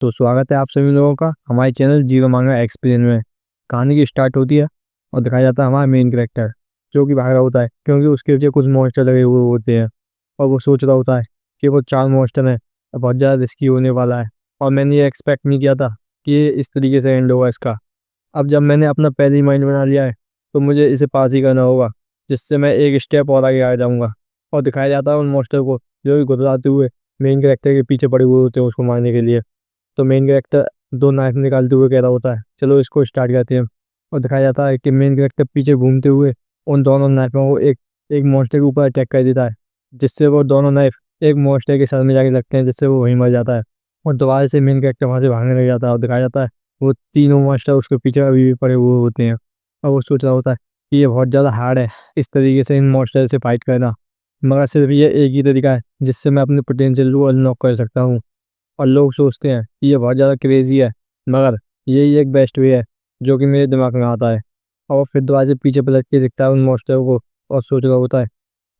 तो स्वागत है आप सभी लोगों का हमारे चैनल जीरो मांगा एक्सपीरियंस में। कहानी की स्टार्ट होती है और दिखाया जाता है हमारा मेन कैरेक्टर जो कि भाग रहा होता है क्योंकि उसके पीछे कुछ मॉन्स्टर लगे हुए होते हैं और वो सोच रहा होता है कि वो 4 मॉन्स्टर हैं और बहुत ज़्यादा रिस्की होने वाला है और मैंने ये एक्सपेक्ट नहीं किया था कि ये इस तरीके से एंड होगा इसका। अब जब मैंने अपना पहले ही माइंड बना लिया है तो मुझे इसे पास ही करना होगा, जिससे मैं एक स्टेप और आगे आ जाऊँगा। और दिखाया जाता है उन मॉन्स्टर को जो कि घुतराते हुए मेन कैरेक्टर के पीछे पड़े हुए होते हैं उसको मारने के लिए। तो मेन कैरेक्टर 2 नाइफ निकालते हुए कह रहा होता है चलो इसको स्टार्ट करते हैं। और दिखाया जाता है कि मेन कैरेक्टर पीछे घूमते हुए उन दोनों नाइफों को एक एक मॉन्स्टर के ऊपर अटैक कर देता है, जिससे वो दोनों नाइफ एक मॉन्स्टर के सर में जाके लगते हैं, जिससे वो वहीं मर जाता है। और दोबारा से मेन कैरेक्टर वहाँ से भागने लग जाता है और दिखाया जाता है वो तीनों मॉन्स्टर उसके पीछे अभी भी पड़े हुए होते हैं। और वो सोच रहा होता है कि ये बहुत ज़्यादा हार्ड है इस तरीके से इन मॉन्स्टर से फाइट करना, मगर सिर्फ ये एक ही तरीका है जिससे मैं अपनी पोटेंशियल को अनलॉक कर सकता हूँ। और लोग सोचते हैं कि ये बहुत ज़्यादा क्रेजी है, मगर यही एक बेस्ट वे है जो कि मेरे दिमाग में आता है। और वो फिर दोबारा से पीछे पलट के देखता है उन मॉन्स्टरों को और सोच रहा होता है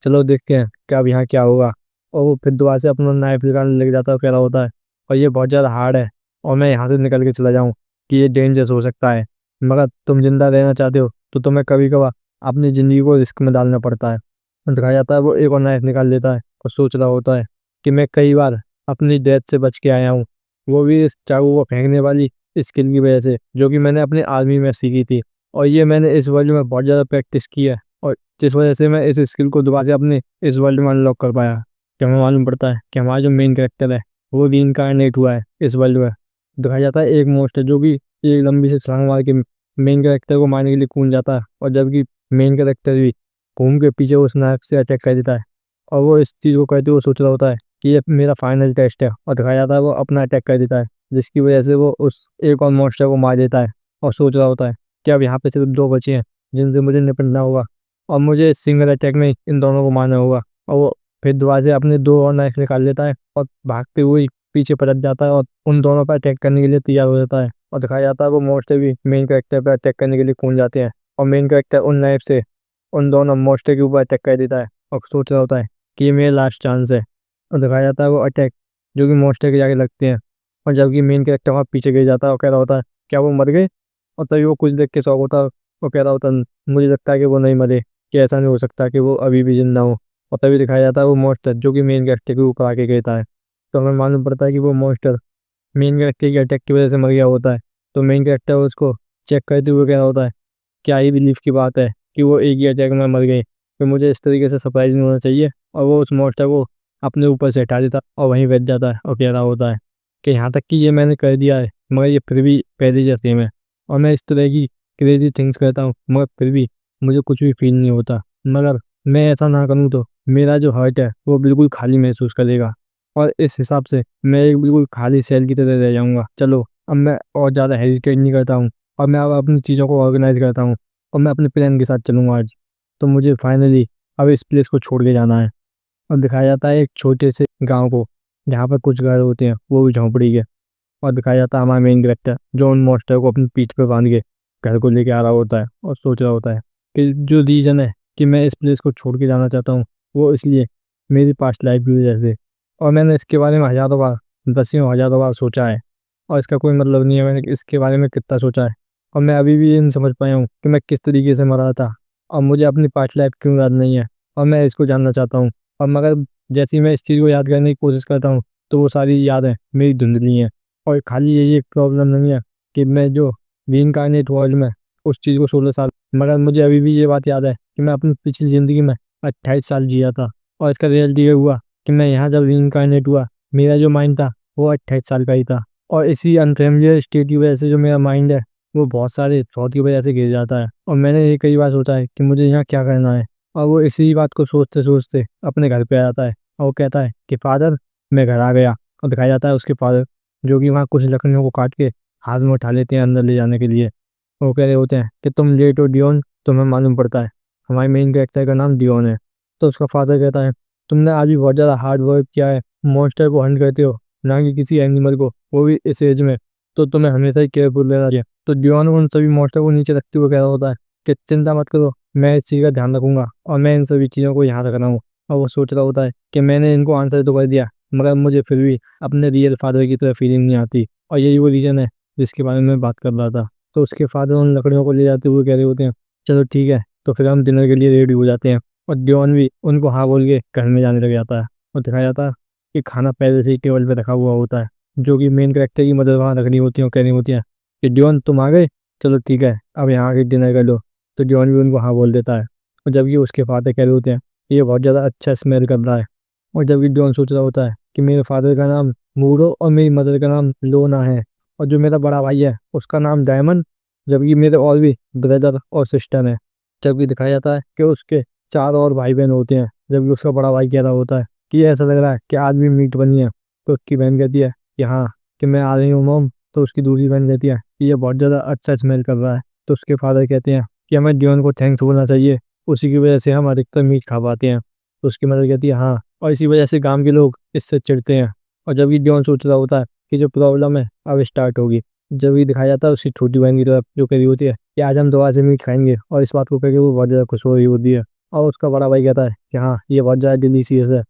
चलो देखते हैं क्या अब यहाँ क्या होगा। और वो फिर दोबारा से अपना नाइफ निकालने लग जाता है और कह रहा होता है और ये बहुत ज़्यादा हार्ड है और मैं यहाँ से निकल के चला जाऊँ कि ये डेंजरस हो सकता है, मगर तुम जिंदा रहना चाहते हो तो तुम्हें कभी कभार अपनी ज़िंदगी को रिस्क में डालना पड़ता है। और दिखाया जाता है वो एक और नाइफ निकाल लेता है और सोच रहा होता है कि मैं कई बार अपनी डेथ से बच के आया हूँ, वो भी इस चाकू को फेंकने वाली स्किल की वजह से जो कि मैंने अपनी आर्मी में सीखी थी। और ये मैंने इस वर्ल्ड में बहुत ज़्यादा प्रैक्टिस की है और जिस वजह से मैं इस स्किल को दोबारा से अपने इस वर्ल्ड में अनलॉक कर पाया। कि हमें मालूम पड़ता है कि हमारा जो मेन कैरेक्टर है वो रीइंकार्नेट हुआ है इस वर्ल्ड में। दिखाया जाता है एक मोस्ट जो कि एक लंबी से छलांग मार के मेन कैरेक्टर को मारने के लिए कूद जाता है, और जबकि मेन कैरेक्टर भी घूम के पीछे उस नाइफ से अटैक कर देता है। और वो इस चीज़ को कहते हुए सोच रहा होता है कि ये मेरा फाइनल टेस्ट है, और दिखाया जाता है वो अपना अटैक कर देता है जिसकी वजह से वो उस एक और मॉन्स्टर को मार देता है। और सोच रहा होता है कि अब यहाँ पे सिर्फ 2 बचे हैं जिनसे मुझे निपटना होगा और मुझे सिंगल अटैक में ही इन दोनों को मारना होगा। और वो फिर दोबारा से अपने 2 और नाइफ निकाल लेता है और भागते हुए पीछे पलट जाता है और उन दोनों पर अटैक करने के लिए तैयार हो जाता है। और दिखाया जाता है वो मॉन्स्टर भी मेन कैरेक्टर पर अटैक करने के लिए कूद जाते हैं और मेन कैरेक्टर उन नाइफ से उन दोनों मॉन्स्टर के ऊपर अटैक कर देता है और सोच रहा होता है कि ये मेरा लास्ट चांस है। और दिखाया जाता है वो अटैक जो कि मॉन्स्टर के जाके लगते हैं, और जबकि मेन कैरेक्टर वहाँ पीछे गिर जाता है और कह रहा होता है क्या वो मर गए। और तभी वो कुछ देख के शौक होता है और कह रहा होता है मुझे लगता है कि वो नहीं मरे, कि ऐसा नहीं हो सकता कि वो अभी भी जिंदा हो। और तभी दिखाया जाता है वो मॉन्स्टर जो कि मेन कैरेक्टर के ऊपर आके गिरता है। तो हमें मालूम पड़ता है कि वो मॉन्स्टर मेन कैरेक्टर के अटैक की वजह से मर गया होता है। तो मेन कैरेक्टर उसको चेक करते हुए कह रहा होता है क्या ही रिलीफ की बात है कि वो एक ही अटैक में मर गए, तो मुझे इस तरीके से सरप्राइज नहीं होना चाहिए। और वो उस मॉन्स्टर को अपने ऊपर से हटा देता और वहीं बैठ जाता है और कह रहा होता है कि यहाँ तक कि ये मैंने कर दिया है मगर ये फिर भी पहले जैसे में, और मैं इस तरह की क्रेजी थिंग्स करता हूँ मगर फिर भी मुझे कुछ भी फील नहीं होता। मगर मैं ऐसा ना करूँ तो मेरा जो हार्ट है वो बिल्कुल खाली महसूस करेगा और इस हिसाब से मैं एक बिल्कुल खाली सेल की तरह रह जाऊँगा। चलो अब मैं और ज़्यादा हेजिटेट नहीं करता हूँ और मैं अब अपनी चीज़ों को ऑर्गेनाइज करता हूँ और मैं अपने प्लान के साथ चलूँगा आज। तो मुझे फाइनली अब इस प्लेस को छोड़ के जाना है। और दिखाया जाता है एक छोटे से गांव को जहाँ पर कुछ घर होते हैं वो भी झोंपड़ी के। और दिखाया जाता है हमारा मेन कैरेक्टर जो उन मॉन्स्टर को अपनी पीठ पे बांध के घर को लेके आ रहा होता है और सोच रहा होता है कि जो रीज़न है कि मैं इस प्लेस को छोड़ के जाना चाहता हूँ वो इसलिए मेरी पास्ट लाइफ की वजह से। और मैंने इसके बारे में हज़ारों बार, दसियों हज़ारों बार सोचा है और इसका कोई मतलब नहीं है मैंने इसके बारे में कितना सोचा है। और मैं अभी भी ये नहीं समझ पाया हूँ कि मैं किस तरीके से मरा था और मुझे अपनी पास्ट लाइफ क्यों याद नहीं है, और मैं इसको जानना चाहता हूँ। और मगर जैसे ही मैं इस चीज़ को याद करने की कोशिश करता हूँ तो वो सारी यादें मेरी धुंधली हैं। और खाली यही एक प्रॉब्लम नहीं है कि मैं जो रीइंकार्नेट वर्ल्ड में उस चीज़ को 16 साल, मगर मुझे अभी भी ये बात याद है कि मैं अपनी पिछली ज़िंदगी में 28 साल जिया था। और इसका रिजल्ट ये हुआ कि मैं यहाँ जब रीइंकार्नेट हुआ मेरा जो माइंड था वो 28 साल का ही था। और इसी अनफेमिलियर स्टेट की वजह से जो मेरा माइंड है वो बहुत सारे थॉट की वजह से गिर जाता है। और मैंने ये कई बार सोचा है कि मुझे यहाँ क्या करना है, और वो इसी बात को सोचते सोचते अपने घर पे आ जाता है और वो कहता है कि फादर मैं घर आ गया। और दिखाया जाता है उसके फादर जो कि वहाँ कुछ लकड़ियों को काट के हाथ में उठा लेते हैं अंदर ले जाने के लिए। वो कह रहे होते हैं कि तुम लेट हो डियोन, तुम्हें मालूम पड़ता है हमारे मेन कैरेक्टर का नाम डियोन है। तो उसका फादर कहता है तुमने आज भी बहुत ज़्यादा हार्ड वर्क किया है, मॉन्स्टर को हंट करते हो ना कि किसी एनिमल को, वो भी इस एज में, तो तुम्हें हमेशा ही केयरफुल रहना चाहिए। तो डियोन उन सभी मॉन्स्टर को नीचे रखते हुए कह रहा होता है कि चिंता मत करो, मैं इस चीज़ का ध्यान रखूंगा और मैं इन सभी चीज़ों को यहाँ रख रहा हूँ। और वो सोच रहा होता है कि मैंने इनको आंसर तो कर दिया मगर मुझे फिर भी अपने रियल फादर की तरह फीलिंग नहीं आती। और यही वो रीज़न है जिसके बारे में मैं बात कर रहा था। तो उसके फादर उन लकड़ियों को ले जाते हुए कह रहे होते हैं, चलो ठीक है, तो फिर हम डिनर के लिए रेडी हो जाते हैं। और डियोन भी उनको हाँ बोल के घर में जाने लग जाता है। और दिखाया जाता है कि खाना पहले से ही टेबल पे रखा हुआ होता है, जो कि मेन कैरेक्टर की मदद वहाँ रखनी होती है और कहनी होती है कि डियोन तुम आ गए, चलो ठीक है अब यहाँ आके डिनर कर लो। तो डियोन भी उनको हाँ बोल देता है। और जबकि उसके फादर कह रहे होते हैं ये बहुत ज़्यादा अच्छा स्मेल कर रहा है। और जबकि डियोन सोच रहा होता है कि मेरे फादर का नाम मूरो और मेरी मदर का नाम लोना है, और जो मेरा बड़ा भाई है उसका नाम डायमंड, जबकि मेरे और भी ब्रदर और सिस्टर हैं। जबकि दिखाया जाता है कि उसके 4 और भाई बहन होते हैं। जबकि उसका बड़ा भाई कह रहा होता है कि ऐसा लग रहा है कि आज भी मीट बनी है। तो उसकी बहन कहती है कि हाँ, कि मैं आ रही हूँ मॉम। तो उसकी दूसरी बहन कहती है कि ये बहुत ज़्यादा अच्छा स्मेल कर रहा है। तो उसके फादर कहते हैं कि हमें डियोन को थैंक्स बोलना चाहिए, उसी की वजह से हम अधिकतर मीट खा पाते हैं। तो उसकी मदर कहती है हाँ, और इसी वजह से गांव के लोग इससे चिढ़ते हैं। और जब ये डियोन सोच रहा होता है कि जो प्रॉब्लम है अब स्टार्ट होगी, जब ये दिखाया जाता है उसकी छोटी बहन की तरफ, जो कह रही होती है कि आज हम दोबारा से मीट खाएंगे, और इस बात को कह के वो बहुत ज़्यादा खुश हो रही होती है। और उसका बड़ा भाई कहता है कि हाँ ये बहुत ज़्यादा डिलीशियस है।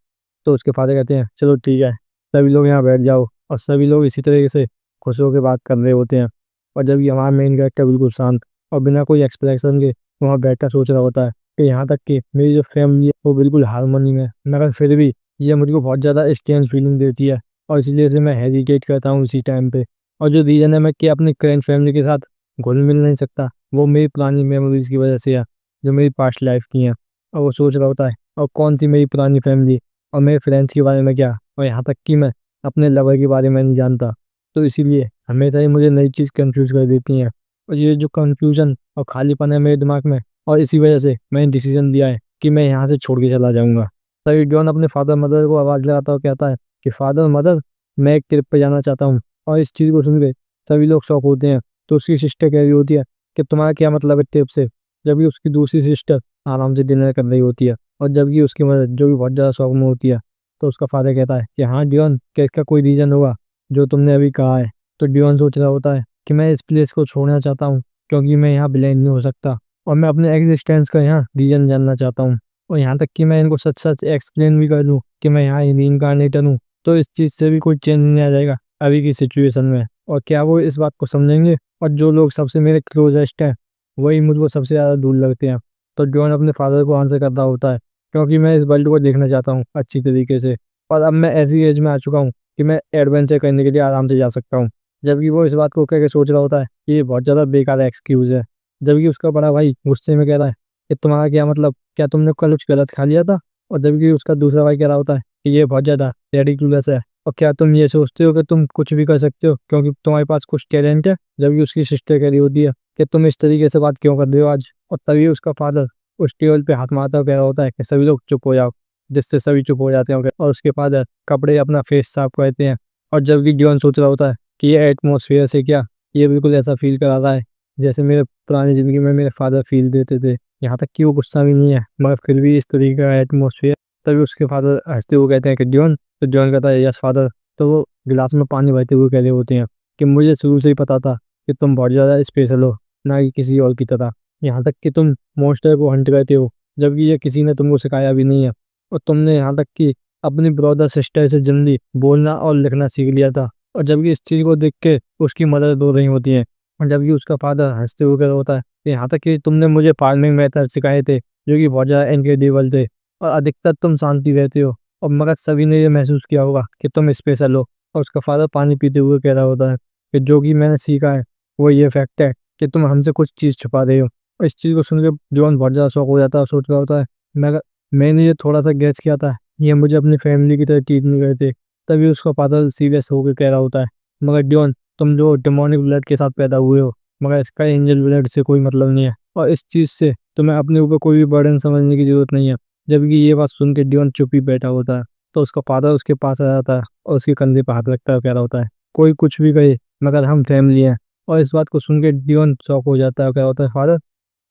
तो उसके फादर कहते हैं चलो ठीक है, सभी लोग यहाँ बैठ जाओ। और सभी लोग इसी तरीके से खुश होकर बात कर रहे होते हैं। और जब ये हमारा मेन कैरेक्टर बिल्कुल शांत और बिना कोई एक्सप्रेशन के वहाँ बैठकर सोच रहा होता है कि यहाँ तक कि मेरी जो फैमिली है वो बिल्कुल हारमोनी में है, मगर फिर भी ये मुझको बहुत ज़्यादा स्ट्रेंज फीलिंग देती है। और इसलिए से मैं हेजिटेट करता हूँ इसी टाइम पे। और जो रीज़न है मैं कि अपनी करेंट फैमिली के साथ घुल मिल नहीं सकता, वो मेरी पुरानी मेमोरीज की वजह से है, जो मेरी पास्ट लाइफ की हैं। और वो सोच रहा होता है और कौन थी मेरी पुरानी फैमिली, और मेरे फ्रेंड्स के बारे में क्या, और यहाँ तक कि मैं अपने लवर के बारे में नहीं जानता। तो इसीलिए हमेशा ही मुझे नई चीज़ कंफ्यूज कर देती हैं। और ये जो कंफ्यूजन और खालीपन है मेरे दिमाग में, और इसी वजह से मैंने डिसीजन लिया है कि मैं यहाँ से छोड़ के चला जाऊँगा। तभी जॉन अपने फादर मदर को आवाज़ लगाता और कहता है कि फादर मदर, मैं एक ट्रिप पे जाना चाहता हूँ। और इस चीज़ को सुन के सभी लोग शॉक होते हैं। तो उसकी सिस्टर कह रही होती है कि तुम्हारा क्या मतलब है ट्रिप से, जबकि उसकी दूसरी सिस्टर आराम से डिनर कर रही होती है। और जबकि उसकी मदर जो भी बहुत ज़्यादा शौक में होती है। तो उसका फादर कहता है कि हाँ डियोन, क्या इसका कोई रीज़न होगा जो तुमने अभी कहा है। तो डियोन सोच रहा होता है कि मैं इस प्लेस को छोड़ना चाहता हूँ, क्योंकि मैं यहाँ बिलोंग नहीं हो सकता, और मैं अपने एग्जिस्टेंस का यहाँ रीज़न जानना चाहता हूँ। और यहाँ तक कि मैं इनको सच सच एक्सप्लेन भी कर दूँ कि मैं यहाँ रीइंकार्नेटर हूँ, तो इस चीज़ से भी कोई चेंज नहीं आ जाएगा अभी की सिचुएशन में। और क्या वो इस बात को समझेंगे? और जो लोग सबसे मेरे क्लोजेस्ट हैं वही मुझको सबसे ज़्यादा दूर लगते हैं। तो जॉन अपने फादर को आंसर करता होता है, क्योंकि मैं इस वर्ल्ड को देखना चाहता हूँ अच्छी तरीके से, और अब मैं ऐसी एज में आ चुका हूँ कि मैं एडवेंचर करने के लिए आराम से जा सकता हूँ। जबकि वो इस बात को कह के सोच रहा होता है कि ये बहुत ज़्यादा बेकार एक्सक्यूज़ है। जबकि उसका बड़ा भाई गुस्से में कह रहा है कि तुम्हारा क्या मतलब, क्या तुमने कल कुछ गलत खा लिया था? और जबकि उसका दूसरा भाई कह रहा होता है कि ये बहुत ज़्यादा रेडिकुलस है, और क्या तुम ये सोचते हो कि तुम कुछ भी कर सकते हो क्योंकि तुम्हारे पास कुछ टैलेंट है? जबकि उसकी सिस्टर कह रही होती है कि तुम इस तरीके से बात क्यों कर रहे हो आज? और तभी उसका फादर उस टेबल पे हाथ मारता हुआ कह रहा होता है कि सभी लोग चुप हो जाओ, जिससे सभी चुप हो जाते हैं। और उसके फादर कपड़े अपना फेस साफ करते हैं। और जबकि जॉन सोच रहा होता है कि ये एटमोसफियर से क्या, ये बिल्कुल ऐसा फील करा रहा है जैसे मेरे पुरानी ज़िंदगी में मेरे फादर फील देते थे। यहाँ तक कि वो गुस्सा भी नहीं है, मगर फिर भी इस तरीके का एटमोसफियर। तभी उसके फादर हंसते हुए कहते हैं कि जॉन। तो जॉन कहता है यस फादर। तो वो गिलास में पानी भरते हुए कह रहे होते हैं कि मुझे शुरू से ही पता था कि तुम बहुत ज़्यादा स्पेशल हो, ना कि किसी और की तरह। यहाँ तक कि तुम मॉन्स्टर को हंट करते हो, जबकि ये किसी ने तुमको सिखाया भी नहीं है। और तुमने यहाँ तक कि अपनी ब्रदर सिस्टर से जल्दी बोलना और लिखना सीख लिया था। और जबकि इस चीज़ को देख के उसकी मदद रो रही होती है। और जबकि उसका फादर हंसते हुए कह रहा होता है कि यहाँ तक कि तुमने मुझे फार्मिंग मेथड सिखाए थे, जो कि बहुत ज़्यादा इनक्रेडिबल थे, और अधिकतर तुम शांति रहते हो, और मगर सभी ने ये महसूस किया होगा कि तुम स्पेशल हो। और उसका फादर पानी पीते हुए कह रहा होता है कि जो कि मैंने सीखा है वो ये फैक्ट है कि तुम हमसे कुछ चीज़ छुपा रहे हो। और इस चीज़ को सुन के जॉन बहुत ज़्यादा शौक हो जाता है और सोच रहा होता है मैंने ये थोड़ा सा गैस किया था, ये मुझे अपनी फैमिली की तरह ट्रीट नहीं करते। तभी उसका फादर सीरियस होकर कह रहा होता है मगर जॉन, तुम जो डेमोनिक ब्लड के साथ पैदा हुए हो, मगर इसका एंजल ब्लड से कोई मतलब नहीं है, और इस चीज़ से तुम्हें अपने ऊपर कोई भी बर्डन समझने की जरूरत नहीं है। जबकि ये बात सुन के जॉन चुप ही बैठा होता है। तो उसका फादर उसके पास आ जाता है और उसके कंधे पर हाथ रखता है, कह रहा होता है कोई कुछ भी कहे मगर हम फैमिली हैं। और इस बात को सुन के डियोन शॉक हो जाता है, कह रहा होता है फादर।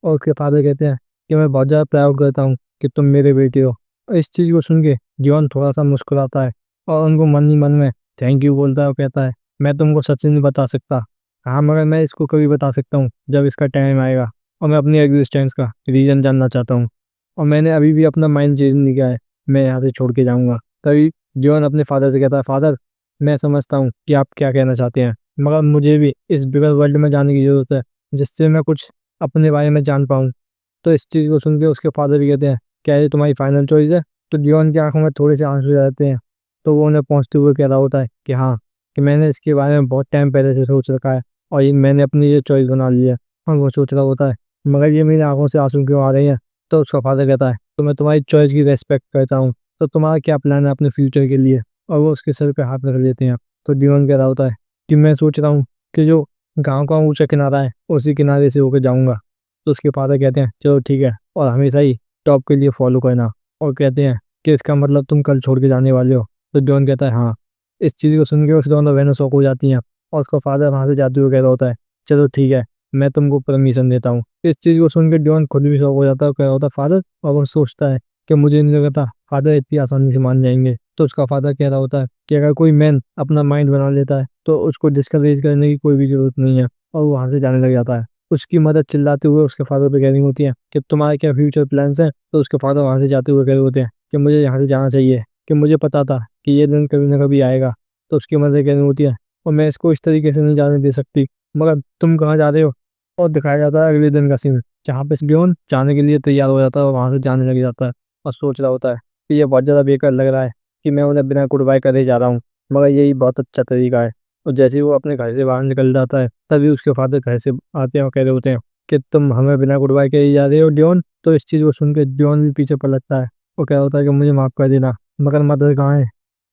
और उसके फादर कहते हैं कि मैं बहुत ज़्यादा प्राउड करता हूँ कि तुम मेरे बेटे हो। और इस चीज़ को सुन के डियोन थोड़ा सा मुस्कुराता है और उनको मन ही मन में थैंक यू बोलता है और कहता है मैं तुमको सच नहीं बता सकता, हाँ मगर मैं इसको कभी बता सकता हूँ जब इसका टाइम आएगा। और मैं अपनी एग्जिस्टेंस का रीज़न जानना चाहता हूँ, और मैंने अभी भी अपना माइंड चेंज नहीं किया है, मैं यहाँ से छोड़ के जाऊँगा। तभी डियोन अपने फादर से कहता है फादर, मैं समझता हूँ कि आप क्या कहना चाहते हैं, मगर मुझे भी इस बिगर वर्ल्ड में जाने की ज़रूरत है, जिससे मैं कुछ अपने बारे में जान पाऊँ। तो इस चीज़ को सुन के उसके फादर भी कहते हैं, क्या ये तुम्हारी फाइनल चॉइस है? तो डियोन की आंखों में थोड़े से आंसू आ जाते हैं। तो वो उन्हें पहुँचते हुए कह रहा होता है कि हाँ, कि मैंने इसके बारे में बहुत टाइम पहले से सोच रखा है और ये मैंने अपनी ये चॉइस बना ली है। और वो सोच रहा होता है, मगर ये मेरी आंखों से आंसू क्यों आ रहे हैं? तो उसका फादर कहता है, तो मैं तुम्हारी चॉइस की रेस्पेक्ट करता हूँ, तो तुम्हारा क्या प्लान है अपने फ्यूचर के लिए? और वो उसके सर पे हाथ रख देते हैं। तो डियोन कह रहा होता है कि मैं सोच रहा हूँ कि जो गाँव का ऊँचा किनारा है, उसी किनारे से होकर जाऊँगा। तो उसके फादर कहते हैं, चलो ठीक है, और हमेशा ही टॉप के लिए फॉलो करना। और कहते हैं कि इसका मतलब तुम कल छोड़ के जाने वाले हो? तो जॉन कहता है हाँ। इस चीज़ को सुन के उस दोनों बहनें शौक हो जाती हैं और उसका फादर वहाँ से जाते हुए कह रहा होता है, चलो ठीक है, मैं तुमको परमिशन देता हूँ। इस चीज़ को सुन के जॉन खुद भी शौक हो जाता है और कह रहा होता है फादर, और वो सोचता है कि मुझे नहीं लगता फादर इतनी आसानी से मान जाएंगे। तो उसका फादर कह रहा होता है कि अगर कोई मैन अपना माइंड बना लेता है तो उसको डिस्करेज करने की कोई भी जरूरत नहीं है, और वो वहाँ से जाने लग जाता है। उसकी मदद चिल्लाते हुए उसके फादर पे कह रही होती है कि तुम्हारे क्या फ्यूचर प्लान्स हैं? तो उसके फादर वहाँ से जाते हुए कह रहे होते हैं कि मुझे यहाँ से जाना चाहिए, कि मुझे पता था कि ये दिन कभी ना कभी आएगा। तो उसकी मदद कह रही होती है, और मैं इसको इस तरीके से नहीं जाने दे सकती, मगर तुम कहाँ जा रहे हो? और दिखाया जाता है अगले दिन का सीन, जहाँ पे लियोन जाने के लिए तैयार हो जाता है और वहाँ से जाने लग जाता है। और सोच रहा होता है कि ये बहुत ज़्यादा बेकार लग रहा है कि मैं उन्हें बिना गुड बाय करे जा रहा हूँ, मगर यही बहुत अच्छा तरीका है। और जैसे ही वो अपने घर से बाहर निकल जाता है, तभी उसके फादर घर से आते हैं और कह रहे होते हैं कि तुम हमें बिना गुड बाय करे ही जा रहे हो डियोन? तो इस चीज़ को सुन के डियोन भी पीछे पलटता है। वो कह रहा होता है कि मुझे माफ़ कर देना, मगर मदर कहाँ है?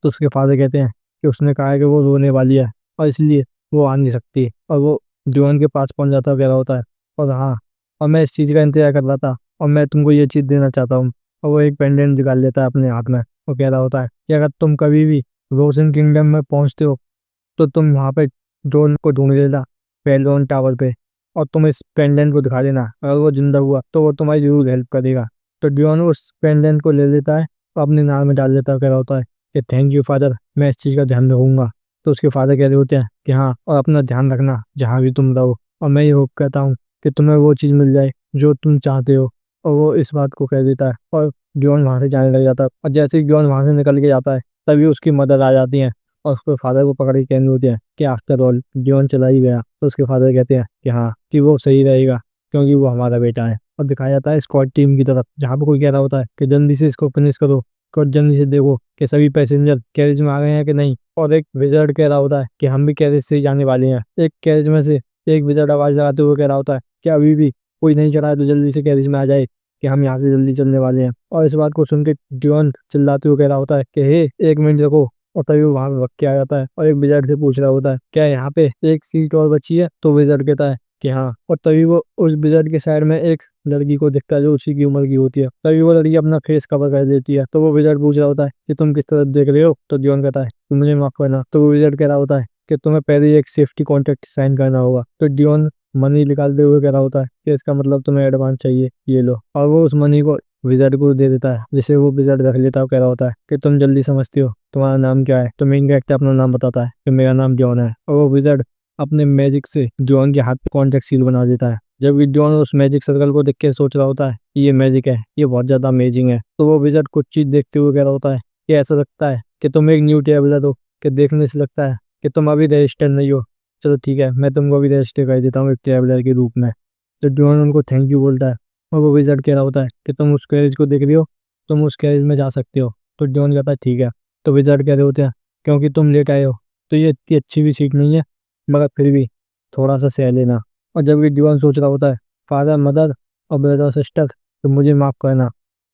तो उसके फादर कहते हैं कि उसने कहा है कि वो रोने वाली है और इसलिए वो आ नहीं सकती। और वो डियोन के पास पहुंच जाता है, कह रहा होता है, और हाँ, और मैं इस चीज़ का इंतजार कर रहा था और मैं तुमको ये चीज़ देना चाहता हूँ। और वो एक पेंडेंट निकाल लेता है अपने हाथ में। वो कह रहा होता है कि अगर तुम कभी भी रोशन किंगडम में पहुंचते हो तो तुम वहाँ पे ड्रोन को ढूंढ लेना, पेलोन टावर पे, और तुम इस पेंडेंट को दिखा देना। अगर वो जिंदा हुआ तो वो तुम्हारी जरूर हेल्प करेगा। तो ड्योन उस पेंडेंट को ले लेता है और अपने नाम में डाल देता है, कह रहा होता है कि थैंक यू फादर, मैं इस चीज़ का ध्यान रखूंगा। तो उसके फादर कह रहे होते हैं कि हाँ, और अपना ध्यान रखना जहाँ भी तुम रहो, और मैं ये होप कहता हूँ कि तुम्हें वो चीज़ मिल जाए जो तुम चाहते हो। और वो इस बात को कह देता है और ड्योन वहाँ से जाने लग जाता है। और जैसे ही ड्योन वहाँ से निकल के जाता है, तभी उसकी मदद आ जाती है और उसके फादर को पकड़ के कहने होते हैं कि आफ्टर ऑल डियोन चला ही गया। तो उसके फादर कहते हैं कि हाँ, कि वो सही रहेगा क्योंकि वो हमारा बेटा है। और दिखाया जाता है स्क्वाड टीम की तरफ, जहाँ पे कोई कह रहा होता है कि जल्दी से इसको फिनिश करो, और जल्दी से देखो कि सभी पैसेंजर कैरेज में आ गए हैं कि नहीं। और एक विजर्ड कह रहा होता है कि हम भी कैरेज से ही जाने वाले हैं। एक कैरेज में से एक विजर्ड आवाज लगाते हुए कह रहा होता है कि अभी भी कोई नहीं चढ़ा है तो जल्दी से कैरेज में आ जाए, कि हम यहाँ से जल्दी चलने वाले हैं। और इस बात को सुन के डियोन चिल्लाते हुए कह रहा होता है कि हे, एक मिनट देखो। और तभी वो वहां पे वक्त के आ जाता है और एक विजार्ड से पूछ रहा होता है, क्या यहाँ पे एक सीट और बची है? तो विजार्ड कहता है कि हाँ। और तभी वो उस विजार्ड के साइड में एक लड़की को देखता है जो उसी की उम्र की होती है। तभी वो लड़की अपना फेस कवर कर देती है। तो वो विजार्ड पूछ रहा होता है कि तुम किस तरफ देख रहे हो? तो डियोन कहता है कि मुझे माफ करना। तो वो विजार्ड कह रहा होता है कि तुम्हें पहले ही एक सेफ्टी कॉन्ट्रैक्ट साइन करना होगा। तो डियोन मनी निकालते हुए कह रहा होता है कि इसका मतलब तुम्हें एडवांस चाहिए, ये लो। और वो उस मनी को विजार्ड को दे देता है, जिसे वो विजार्ड रख लेता है। कह रहा होता है कि तुम जल्दी समझती हो, तुम्हारा नाम क्या है? तो मेन कैरेक्टर अपना नाम बताता है कि मेरा नाम जॉन है। और वो विजार्ड अपने मैजिक से जॉन के हाथ पे कॉन्टेक्ट सील बना देता है। जब जॉन उस मैजिक सर्कल को देख के सोच रहा होता है कि ये मैजिक है, ये बहुत ज्यादा अमेजिंग है, तो वो विजार्ड कुछ चीज देखते हुए कह रहा होता है कि ऐसा लगता है कि तुम एक न्यू ट्रेवलर हो, कि देखने से लगता है कि तुम अभी रजिस्टर नहीं हो। चलो ठीक है, मैं तुमको अभी रजिस्टर कर देता हूँ एक ट्रेवलर के रूप में। तो जॉन उनको थैंक यू बोलता है और वो विजार्ड कह रहा होता है कि तुम उस कैरेज को देख रही हो, तुम उस कैरेज में जा सकते हो। तो जॉन कहता है ठीक है। तो विजार्ड कह रहे होते हैं क्योंकि तुम लेट आए हो तो ये इतनी अच्छी भी सीट नहीं है, मगर फिर भी थोड़ा सा सह लेना। और जब ये दीवान सोच रहा होता है, फादर, मदर और ब्रदर सिस्टर, तो मुझे माफ़ करना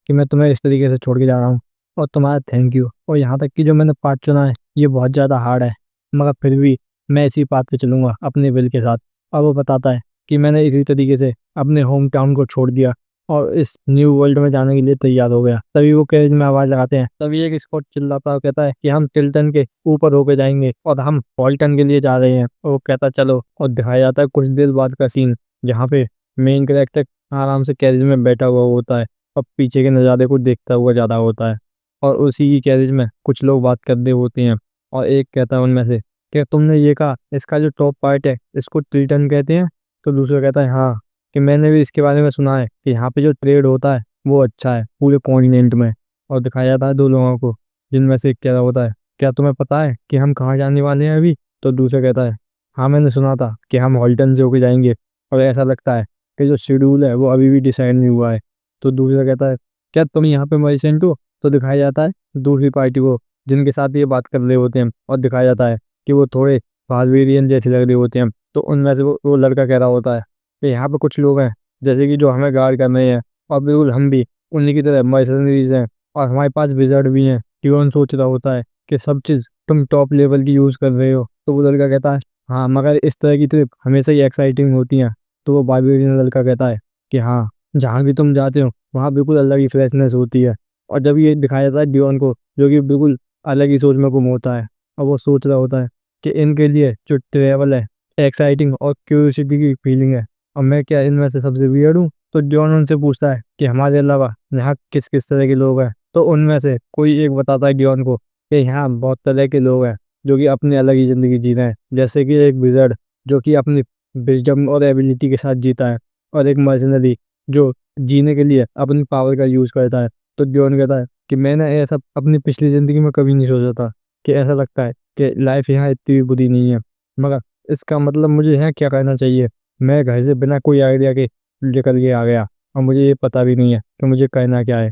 कि मैं तुम्हें इस तरीके से छोड़ के जा रहा हूँ, और तुम्हारा थैंक यू। और यहाँ तक कि जो मैंने पाथ चुना है ये बहुत ज़्यादा हार्ड है, मगर फिर भी मैं इसी पाथ पे चलूंगा अपने विल के साथ। और वो बताता है कि मैंने इसी तरीके से अपने होम टाउन को छोड़ दिया और इस न्यू वर्ल्ड में जाने के लिए तैयार हो गया। तभी वो कैरेज में आवाज लगाते हैं। तभी एक स्कॉट चिल्लाता है और कहता है कि हम टिल्टन के ऊपर होके जाएंगे और हम पॉल्टन के लिए जा रहे हैं। और वो कहता चलो। और दिखाया जाता है कुछ देर बाद का सीन, जहाँ पे मेन कैरेक्टर आराम से कैरेज में बैठा हुआ होता है और पीछे के नज़ारे को देखता हुआ जा रहा होता है। और उसी की कैरेज में कुछ लोग बात कर रहे होते हैं और एक कहता है उनमें से कि तुमने ये कहा इसका जो टॉप पार्ट है इसको टिल्टन कहते हैं? तो दूसरा कहता है हाँ, कि मैंने भी इसके बारे में सुना है कि यहाँ पे जो ट्रेड होता है वो अच्छा है पूरे कॉन्टिनेंट में। और दिखाया जाता है दो लोगों को, जिनमें से एक कह रहा होता है क्या तुम्हें पता है कि हम कहाँ जाने वाले हैं अभी? तो दूसरा कहता है हाँ, मैंने सुना था कि हम हॉल्टन से होके जाएँगे और ऐसा लगता है कि जो शेड्यूल है वो अभी भी डिसाइड नहीं हुआ है। तो दूसरा कहता है, "क्या तुम यहाँ पे मर्चेंट हो?" तो दिखाया जाता है दूसरी पार्टी को जिनके साथ ये बात कर रहे होते हैं और दिखाया जाता है कि वो थोड़े बारबेरियन जैसे लग रहे होते हैं। तो उनमें से वो लड़का कह रहा होता है कि यहाँ पे कुछ लोग हैं जैसे कि जो हमें गार्ड कर रहे हैं और बिल्कुल हम भी उन्हीं की तरह मर्सनरीज़ हैं और हमारे पास विज़ार्ड भी हैं। टियोन सोच रहा होता है कि सब चीज़ तुम टॉप लेवल की यूज़ कर रहे हो। तो वो लड़का कहता है, हाँ, मगर इस तरह की ट्रिप हमेशा ही एक्साइटिंग होती हैं। तो वो बारबेरियन लड़का कहता है कि हाँ, जहाँ भी तुम जाते हो वहाँ बिल्कुल अलग ही फ्रेशनेस होती है। और जब ये दिखाया जाता है डियोन को जो कि बिल्कुल अलग ही सोच में गुम होता है और वो सोच रहा होता है कि इनके लिए जो ट्रैवल है एक्साइटिंग और क्यूरियोसिटी की फीलिंग है और मैं क्या इनमें से सबसे वियर्ड हूँ। तो डियोन उनसे पूछता है कि हमारे अलावा यहाँ किस किस तरह के लोग हैं। तो उनमें से कोई एक बताता है डियोन को कि यहाँ बहुत तरह के लोग हैं जो कि अपनी अलग ही ज़िंदगी जी रहे हैं। जैसे कि एक विज़र्ड जो कि अपनी विज़डम और एबिलिटी के साथ जीता है और एक मर्सनरी जो जीने के लिए अपनी पावर का यूज़ करता है। तो डियोन कहता है कि मैंने ऐसा अपनी पिछली ज़िंदगी में कभी नहीं सोचा था कि ऐसा लगता है कि लाइफ यहाँ इतनी भी बुरी नहीं है। मगर इसका मतलब मुझे यहाँ क्या करना चाहिए? मैं घर से बिना कोई आइडिया के निकल के आ गया और मुझे ये पता भी नहीं है कि मुझे करना क्या है।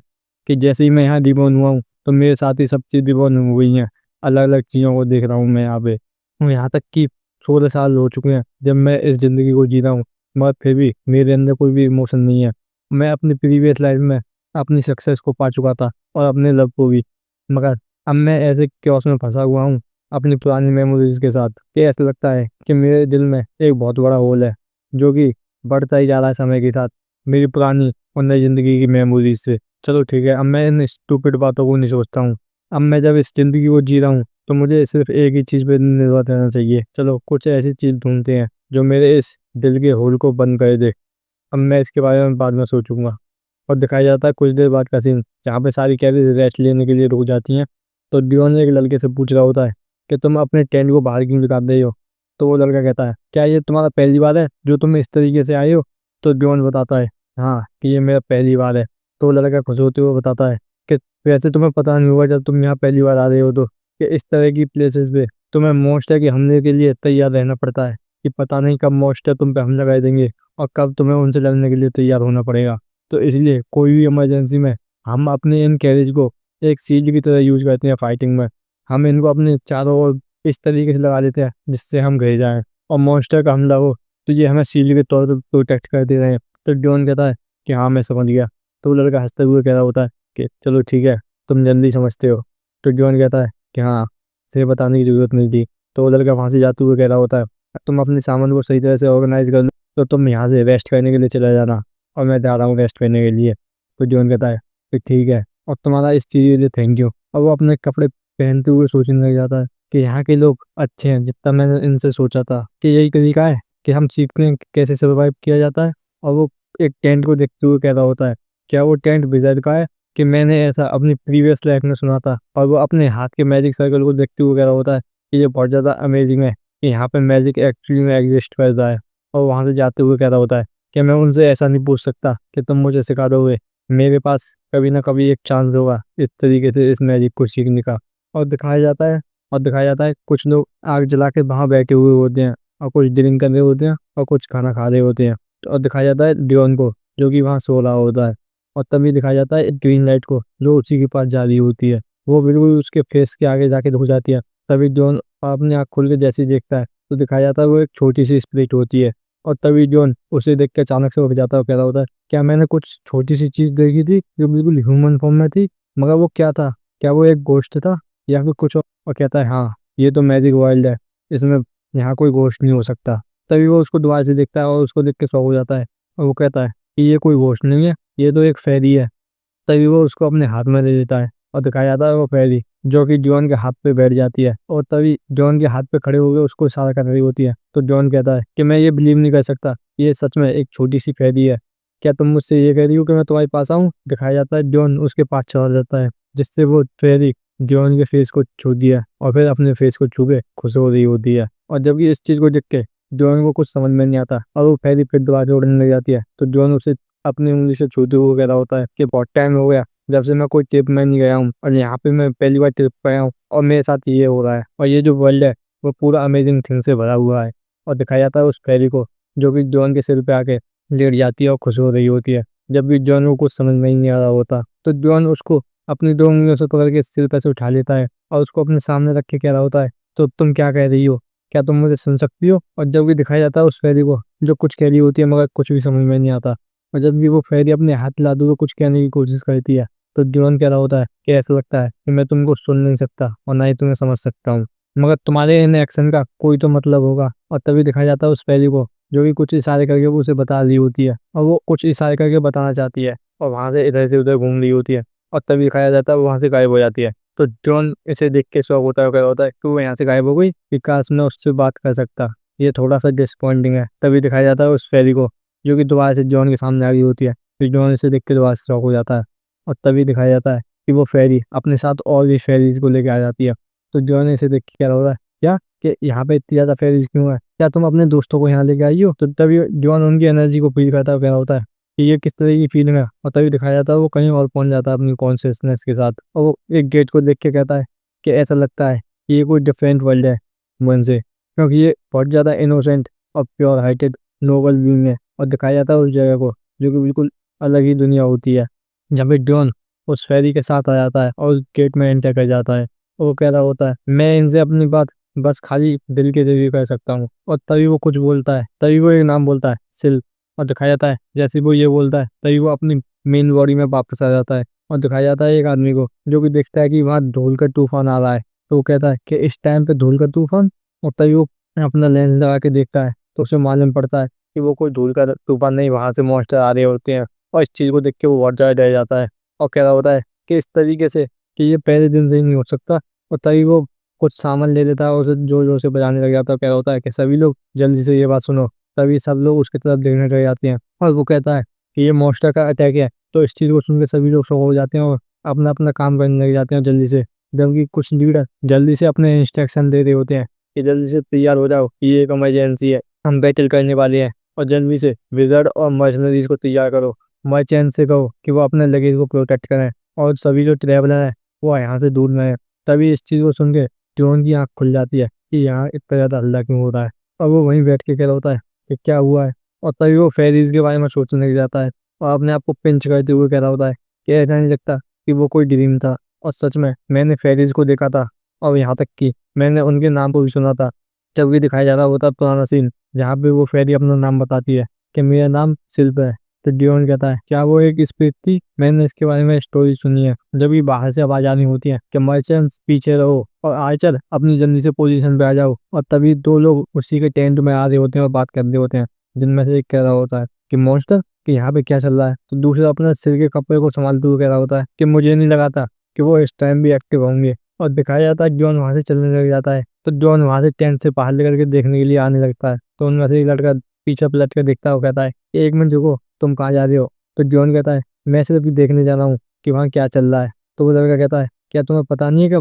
कि जैसे ही मैं यहाँ रिबॉर्न हुआ हूँ तो मेरे साथ ही सब चीज़ रिबॉर्न हो गई हैं। अलग-अलग चीज़ों को देख रहा हूँ मैं यहाँ पे। यहाँ तक कि 16 साल हो चुके हैं जब मैं इस ज़िंदगी को जी रहा हूँ, मगर फिर भी मेरे अंदर कोई भी इमोशन नहीं है। मैं अपनी प्रीवियस लाइफ में अपनी सक्सेस को पा चुका था और अपने लव को भी। मगर अब मैं ऐसे chaos में फँसा हुआ हूँ अपनी पुरानी मेमोरीज़ के साथ कि ऐसा लगता है कि मेरे दिल में एक बहुत बड़ा होल है, जो कि बढ़ता ही जा रहा है समय के साथ, मेरी पुरानी और नई ज़िंदगी की मेमोरीज़ से। चलो ठीक है, अब मैं इन स्टूपिड बातों को नहीं सोचता हूँ। अब मैं जब इस ज़िंदगी को जी रहा हूँ, तो मुझे सिर्फ़ एक ही चीज़ पे निर्भर रहना चाहिए। चलो कुछ ऐसी चीज़ ढूँढते हैं, जो मेरे इस दिल के होल को बंद कर दे। अब मैं इसके बारे में बाद में सोचूँगा। और दिखाया जाता है कुछ देर बाद का सीन, जहाँ पे सारी कैरीज़ रेस्ट लेने के लिए रुक जाती हैं। तो डियोन एक लड़के से पूछ रहा होता है कि तुम अपने टेंट को बाहर क्यों निकाल रहे हो? तो वो लड़का कहता है, क्या ये तुम्हारा पहली बार है जो तुम इस तरीके से आए हो? तो डियोन बताता है, हाँ, कि ये मेरा पहली बार है। तो वो लड़का खुश होते हुए बताता है कि वैसे तुम्हें पता नहीं होगा जब तुम यहाँ पहली बार आ रहे हो तो, कि इस तरह की प्लेसेस पे तुम्हें मॉन्स्टर के हमले के लिए तैयार रहना पड़ता है, कि पता नहीं कब मॉन्स्टर तुम पे हमला कर देंगे और कब तुम्हें उनसे लड़ने के लिए तैयार होना पड़ेगा। तो इसलिए कोई भी इमरजेंसी में हम अपने इन कैरेज को एक शील्ड की तरह यूज़ करते हैं फाइटिंग में। हम इनको अपने चारों ओर इस तरीके से लगा देते हैं जिससे हम घिर जाएँ और मॉन्स्टर का हमला हो तो ये हमें शील्ड के तौर पे प्रोटेक्ट करते रहें। तो डियोन कहता है कि हाँ, मैं समझ गया। तो वो लड़का हँसते हुए कह रहा होता है कि चलो ठीक है, तुम जल्दी समझते हो। तो डियोन कहता है कि हाँ, इसे बताने की ज़रूरत नहीं थी। तो वो लड़का वहाँ से जाते हुए कह रहा होता है, तुम अपने सामान को सही तरह से ऑर्गेनाइज़ कर लो, तो तुम यहाँ से रेस्ट करने के लिए चले जाना और मैं जा रहा हूँ रेस्ट करने के लिए। तो जॉन कहता है कि ठीक है और तुम्हारा इस चीज़ के लिए थैंक यू। और वो अपने कपड़े पहनते हुए सोचने लग जाता है कि यहाँ के लोग अच्छे हैं जितना मैंने इनसे सोचा था, कि यही तरीका है कि हम सीखते हैं कि कैसे सर्वाइव किया जाता है। और वो एक टेंट को देखते हुए कह रहा होता है, क्या वो टेंट विज़र्ड का है? कि मैंने ऐसा अपनी प्रीवियस लाइफ में सुना था। और वो अपने हाथ के मैजिक सर्कल को देखते हुए कह रहा होता है कि ये बहुत ज़्यादा अमेजिंग है कि यहाँ पे मैजिक एक्चुअली में एग्जिस्ट करता है। और वहाँ से जाते हुए कह रहा होता है कि मैं उनसे ऐसा नहीं पूछ सकता कि तुम मुझे सिखा दोगे, मेरे पास कभी ना कभी एक चांस होगा इस तरीके से इस मैजिक को सीखने का। और दिखाया जाता है कुछ लोग आग जला के वहाँ बैठे हुए होते हैं और कुछ ड्रिंक कर रहे होते हैं और कुछ खाना खा रहे होते हैं। और दिखाया जाता है डियोन को जो कि वहाँ सो रहा होता है। और तभी दिखाया जाता है एक ग्रीन लाइट को जो उसी के पास जा रही होती है, वो बिल्कुल उसके फेस के आगे जाके रुक जाती है। तभी डियोन अपनी आँख खोल के जैसे ही देखता है तो दिखाया जाता है वो एक छोटी सी स्प्लिट होती है। और तभी जॉन उसे देख के अचानक से उठ जाता है और कह रहा होता है, क्या मैंने कुछ छोटी सी चीज़ देखी थी जो बिल्कुल ह्यूमन फॉर्म में थी? मगर वो क्या था? क्या वो एक घोस्ट था या फिर कुछ और? और कहता है, हाँ, ये तो मैजिक वर्ल्ड है, इसमें यहाँ कोई घोस्ट नहीं हो सकता। तभी वो उसको दोबारा से देखता है और उसको देख के शॉक हो जाता है और वो कहता है कि ये कोई घोस्ट नहीं है, ये तो एक फेरी है। तभी वो उसको अपने हाथ में ले लेता है और दिखाया जाता है वो फेरी जो कि जॉन के हाथ पे बैठ जाती है। और तभी जॉन के हाथ पे खड़े हो गए उसको इशारा कर रही होती है। तो जॉन कहता है कि मैं ये बिलीव नहीं कर सकता, ये सच में एक छोटी सी फेरी है। क्या तुम मुझसे ये कह रही हो कि मैं तुम्हारे पास आऊँ? दिखाया जाता है जॉन उसके पास चला जाता है जिससे वो फेरी जॉन के फेस को छू दिया और फिर अपने फेस को छू के खुश हो रही होती है। और जब ये इस चीज़ को देख के जॉन को कुछ समझ में नहीं आता और वो फेरी फिर दोबारा उड़ने लग जाती है। तो जॉन उसे अपनी उंगली से छूते हुए कह रहा होता है कि बहुत टाइम हो गया जब से मैं कोई ट्रिप में नहीं गया हूँ और यहाँ पे मैं पहली बार ट्रिप पे आया हूँ और मेरे साथ ये हो रहा है और ये जो वर्ल्ड है वो पूरा अमेजिंग थिंग से भरा हुआ है। और दिखाया जाता है उस फेरी को जो कि जॉन के सिर पे आके लेट जाती है और खुश हो रही होती है। जब भी जॉन को कुछ समझ में ही नहीं आ रहा होता तो जॉन उसको अपनी 2 उँगलियों से पकड़ के सिर पे से उठा लेता है और उसको अपने सामने रख के कह रहा होता है, तो तुम क्या कह रही हो? क्या तुम मुझे सुन सकती हो? और जब भी दिखाया जाता है उस फेरी को जो कुछ कह रही होती है मगर कुछ भी समझ में नहीं आता। और जब भी वो फेरी अपने हाथ हिलाते हुए कुछ कहने की कोशिश करती है तो जॉन कह रहा होता है कि ऐसा लगता है कि मैं तुमको सुन नहीं सकता और ना ही तुम्हें समझ सकता हूँ, मगर तुम्हारे इन एक्शन का कोई तो मतलब होगा। और तभी दिखाया जाता है उस फेरी को जो कि कुछ इशारे करके वो उसे बता रही होती है और वो कुछ इशारे करके बताना चाहती है और वहां से उधर घूम रही होती है और तभी दिखाया जाता है वो वहां से गायब हो जाती है। तो जॉन इसे देख के शौक होता है, कह रहा होता है कि वो यहाँ से गायब हो गई, कि काश मैं उससे बात कर सकता। ये थोड़ा सा डिसअपॉइंटिंग है। तभी दिखाया जाता है उस फेरी को जो कि दोबारा से जॉन के सामने आ गई होती है। फिर जॉन इसे देख के दोबारा से शौक हो जाता है और तभी दिखाया जाता है कि वो फेरी अपने साथ और भी फेरीज को लेके आ जाती है। तो जॉन इसे देख के कह रहा होता है क्या कि यहाँ पे इतनी ज़्यादा फेरीज क्यों है? क्या तुम अपने दोस्तों को यहाँ लेके आई हो? तो तभी जॉन उनकी एनर्जी को फील करता है, कह रहा होता है कि ये किस तरह की फीलिंग है। और तभी दिखाया जाता है वो कहीं और पहुंच जाता है अपनी कॉन्शियसनेस के साथ और वो एक गेट को देख के कहता है कि ऐसा लगता है कि ये कोई डिफरेंट वर्ल्ड है मन से, क्योंकि ये बहुत ज़्यादा इनोसेंट और प्योर हार्टेड नोबल बीइंग है। और दिखाया जाता है उस जगह को जो कि बिल्कुल अलग ही दुनिया होती है, जहाँ पे जॉन उस फेरी के साथ आ जाता है और गेट में एंटर कर जाता है। और वो कह रहा होता है मैं इनसे अपनी बात बस खाली दिल के जरिए कर सकता हूँ। और तभी वो कुछ बोलता है, तभी वो एक नाम बोलता है, सिल। और दिखाया जाता है जैसे वो ये बोलता है तभी वो अपनी मेन बॉडी में वापस आ जाता है और दिखाया जाता है एक आदमी को जो कि देखता है कि वहाँ धूल का तूफान आ रहा है। तो वो कहता है कि इस टाइम पे धूल का तूफान। और तभी वो अपना लेंस लगा के देखता है तो उसे मालूम पड़ता है कि वो कोई धूल का तूफान नहीं, वहां से मॉन्स्टर आ रहे होते हैं। और इस चीज को देख के वो बहुत ज्यादा डर जाता है और कह रहा होता है कि इस तरीके से कि ये पहले दिन से ही नहीं हो सकता। और तभी वो कुछ सामान ले लेता है और उसे जोर जोर से बजाने लग जाता है। कह रहा होता है कि सभी लोग जल्दी से ये बात सुनो। तभी सब लोग उसकी तरफ देखने लग जाते हैं और वो कहता है कि ये मॉन्स्टर का अटैक है। तो इस चीज को सुन के सभी लोग शॉक हो जाते हैं और अपना अपना काम करने लग जाते हैं जल्दी से, जबकि कुछ लीडर जल्दी से अपने इंस्ट्रक्शन दे रहे होते हैं कि जल्दी से तैयार हो जाओ, ये एक इमरजेंसी है, हम बैटल करने वाले हैं। और जल्दी से विजर्ड और मर्सनरीज को तैयार करो, मर्चेंट से कहो कि वो अपने लगेज को प्रोटेक्ट करें और सभी जो ट्रैवलर हैं वो यहाँ से दूर रहें। तभी इस चीज़ को सुन के जॉन की आँख खुल जाती है कि यहाँ इतना ज़्यादा हल्ला क्यों हो रहा है। और वो वहीं बैठ के कह रहा होता है कि क्या हुआ है। और तभी वो फेरीज के बारे में सोचने लग जाता है और अपने आप को पिंच करते हुए कह रहा होता है कि ऐसा नहीं लगता कि वो कोई ड्रीम था और सच में मैंने फेरीज को देखा था और यहाँ तक कि मैंने उनके नाम को भी सुना था। जब भी दिखाया जा रहा होता है पुराना सीन जहाँ पे वो फेरी अपना नाम बताती है कि मेरा नाम शिल्प है। तो डियोन कहता है क्या वो एक स्पिरिट थी? मैंने इसके बारे में स्टोरी सुनी है। जब भी बाहर से आवाज आनी होती है कि मर्चेंट्स पीछे रहो और आर्चर अपनी जल्दी से पोजीशन पे आ जाओ। और तभी 2 लोग उसी के टेंट में आ रहे होते हैं और बात कर रहे होते हैं, जिनमें से एक कह रहा होता है कि मॉन्स्टर कि यहाँ पे क्या चल रहा है। तो दूसरा अपने सिर के कपड़े को संभालते हुए कह रहा होता है कि मुझे नहीं लगा था कि वो इस टाइम भी एक्टिव होंगे। और दिखाया जाता है जॉन वहां से चलने लग जाता है। तो जॉन वहां से टेंट से बाहर लेकर के देखने के लिए आने लगता है। तो उनमें से एक लड़का पीछे पलट कर देखता हुआ कहता है कि एक मिनट रुको, तुम कहाँ जा रहे हो? तो जॉन कहता है मैं सिर्फ ये देखने जा रहा हूँ कि वहाँ क्या चल रहा है। तो वो लड़का कहता है क्या तुम्हें पता नहीं है कि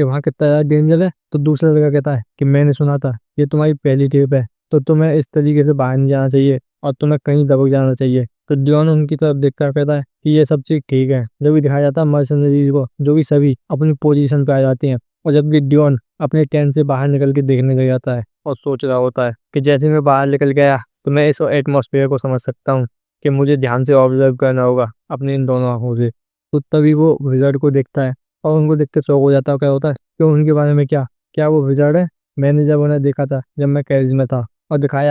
वहाँ कितना ज़्यादा डेंजर है? तो दूसरा लड़का कहता है कि मैंने सुना था ये तुम्हारी पहली ट्रिप है, तो तुम्हें इस तरीके से बाहर नहीं जाना चाहिए और तुम्हें कहीं दबक जाना चाहिए। तो जॉन उनकी तरफ देखता कहता है कि ये सब चीज़ ठीक है। जब भी दिखाया जाता है मर्सनरीज को जो कि सभी अपनी पोजीशन पे आ जाते हैं और जबकि जॉन अपने टेंट से बाहर निकल के देखने लग जाता है और सोच रहा होता है कि जैसे मैं बाहर निकल गया तो मैं इस एटमॉस्फेयर को समझ सकता हूँ कि मुझे ध्यान से ऑब्जर्व करना होगा अपनी इन दोनों आंखों से। तो तभी वो विजार्ड को देखता है और उनको देख के शौक हो जाता है। क्या होता है क्यों उनके बारे में क्या क्या वो विजार्ड है? मैंने जब उन्हें देखा था जब मैं कैरिज में था। और दिखाया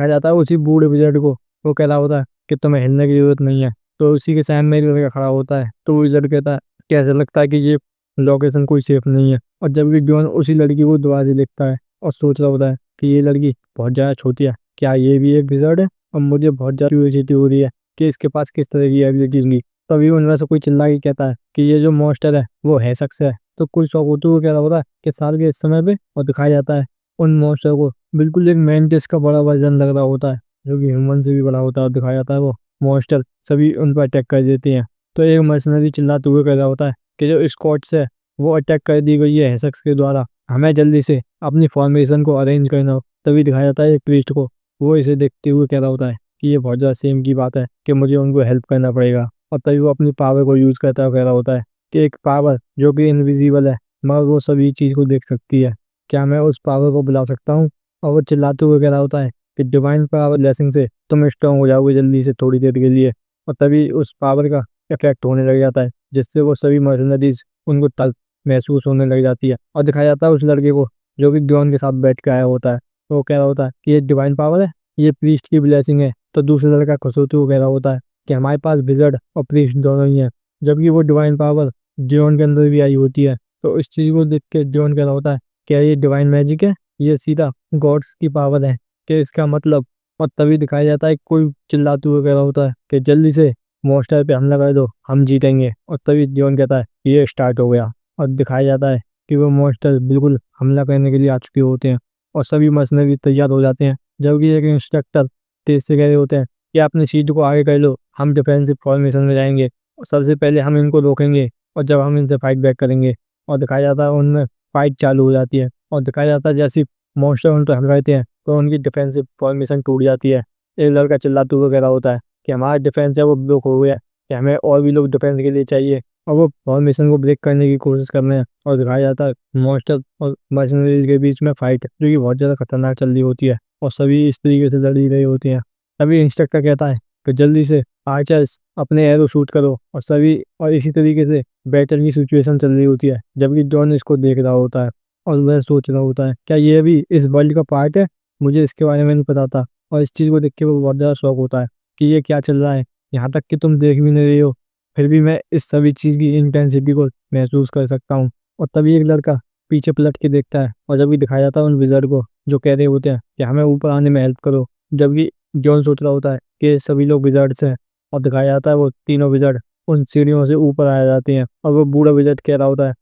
जाता है उसी बूढ़े विजार्ड को। वो कह रहा होता है कि तुम्हें हिलने की जरूरत नहीं है। तो उसी के सामने एक लड़का खड़ा होता है। तो वो विजार्ड कहता है कैसे लगता है कि ये लोकेशन कोई सेफ नहीं है। और जब भी जॉन उसी लड़की को दोबारा से देखता है और सोच रहा होता है कि ये लड़की बहुत ज़्यादा छोटी है, क्या ये भी एक विजार्ड है? और मुझे बहुत ज़्यादा क्यूरियोसिटी हो रही है कि इसके पास किस तरह की एबिलिटीज होंगी। तभी उनमें से कोई चिल्ला के कहता है कि ये जो मॉन्स्टर है वो है शख्स है। तो कुछ शौक होते हुए कह रहा होता है कि साल के इस समय पे। और दिखाया जाता है उन मॉन्स्टर को बिल्कुल एक मेंटिस का बड़ा वर्जन लग रहा होता है जो कि ह्यूमन से भी बड़ा होता है। और दिखाया जाता है वो मॉन्स्टर सभी उन पर अटैक कर देते हैं। तो एक मर्सनरी चिल्लाते हुए कह रहा होता है कि जो स्कॉट्स है वो अटैक कर दी गई है शख्स के द्वारा, हमें जल्दी से अपनी फॉर्मेशन को अरेंज करना हो। तभी दिखाया जाता है एक प्रीस्ट को, वो इसे देखते हुए कह रहा होता है कि ये बहुत ज़्यादा सेम की बात है कि मुझे उनको हेल्प करना पड़ेगा। और तभी वो अपनी पावर को यूज़ करता हुआ कह रहा होता है कि एक पावर जो कि इनविजिबल है मगर वो सभी चीज़ को देख सकती है, क्या मैं उस पावर को बुला सकता हूँ? और वो चिल्लाते हुए कह रहा होता है कि डिवाइन पावर ब्लेसिंग से तुम स्ट्रांग हो जाओगे जल्दी से थोड़ी देर के लिए। और तभी उस पावर का इफेक्ट होने लग जाता है, जिससे वो सभी मर्सनरीज उनको तल महसूस होने लग जाती है। और दिखाया जाता है उस लड़के को जो कि ड्योन के साथ बैठ के आया होता है। तो वो कह रहा होता है कि ये डिवाइन पावर है, ये प्रीस्ट की ब्लेसिंग है। तो दूसरा लड़का खुश होते हुए कह रहा होता है कि हमारे पास विज़र्ड और प्रीस्ट दोनों ही हैं, जबकि वो डिवाइन पावर ड्योन के अंदर भी आई होती है। तो इस चीज़ को देख के ड्योन कह रहा होता है क्या ये डिवाइन मैजिक है, ये सीधा गॉड्स की पावर है कि इसका मतलब। और तभी दिखाया जाता है कोई चिल्लाते हुए कह रहा होता है कि जल्दी से मॉन्स्टर पे हमला कर दो, हम जीतेंगे। और तभी ड्योन कहता है ये स्टार्ट हो गया। और दिखाया जाता है कि वो मॉन्स्टर बिल्कुल हमला करने के लिए आ चुके होते हैं और सभी मर्सनरी तैयार हो जाते हैं, जबकि एक इंस्ट्रक्टर तेज से कह रहे होते हैं कि अपने सीट को आगे कर लो, हम डिफेंसिव फॉर्मेशन में जाएंगे और सबसे पहले हम इनको रोकेंगे और जब हम इनसे फाइट बैक करेंगे। और दिखाया जाता है उनमें फाइट चालू हो जाती है और दिखाया जाता है जैसे मॉन्स्टर उन पर हमला करते हैं तो उनकी डिफेंसिव फॉर्मेशन टूट जाती है। एक लड़का चिल्लाते हुए कह रहा होता है कि हमारा डिफेंस है वो ब्लॉक हो गया है, कि हमें और भी लोग डिफेंस के लिए चाहिए। और वो फॉर्मेशन को ब्रेक करने की कोशिश कर रहे हैं और दिखाया जाता है मॉन्स्टर और मर्सनरीज के बीच में फाइट जो कि बहुत ज़्यादा खतरनाक चल रही होती है और सभी इस तरीके से लड़ ही रही होती हैं। तभी इंस्ट्रक्टर कहता है कि जल्दी से आर्चर्स अपने एरो शूट करो और सभी और इसी तरीके से बैटल की सिचुएशन चल रही होती है, जबकि जॉन इसको देख रहा होता है और वह सोच रहा होता है क्या ये भी इस वर्ल्ड का पार्ट है, मुझे इसके बारे में नहीं पता था। और इस चीज़ को देख के वो बहुत ज़्यादा शौक होता है कि ये क्या चल रहा है, यहाँ तक कि तुम देख भी नहीं रही हो, फिर भी मैं इस सभी चीज़ की इंटेंसिटी को महसूस कर सकता हूँ। और तभी एक लड़का पीछे पलट के देखता है और जब भी दिखाया जाता है उन विज़र्ड को जो कह रहे होते हैं कि हमें ऊपर आने में हेल्प करो, जबकि जॉन सोच रहा होता है कि सभी लोग विज़र्ड्स हैं। और दिखाया जाता है वो तीनों विज़र्ड उन सीढ़ियों से ऊपर आ जाते हैं और वो बूढ़ा विज़र्ड कह रहा होता है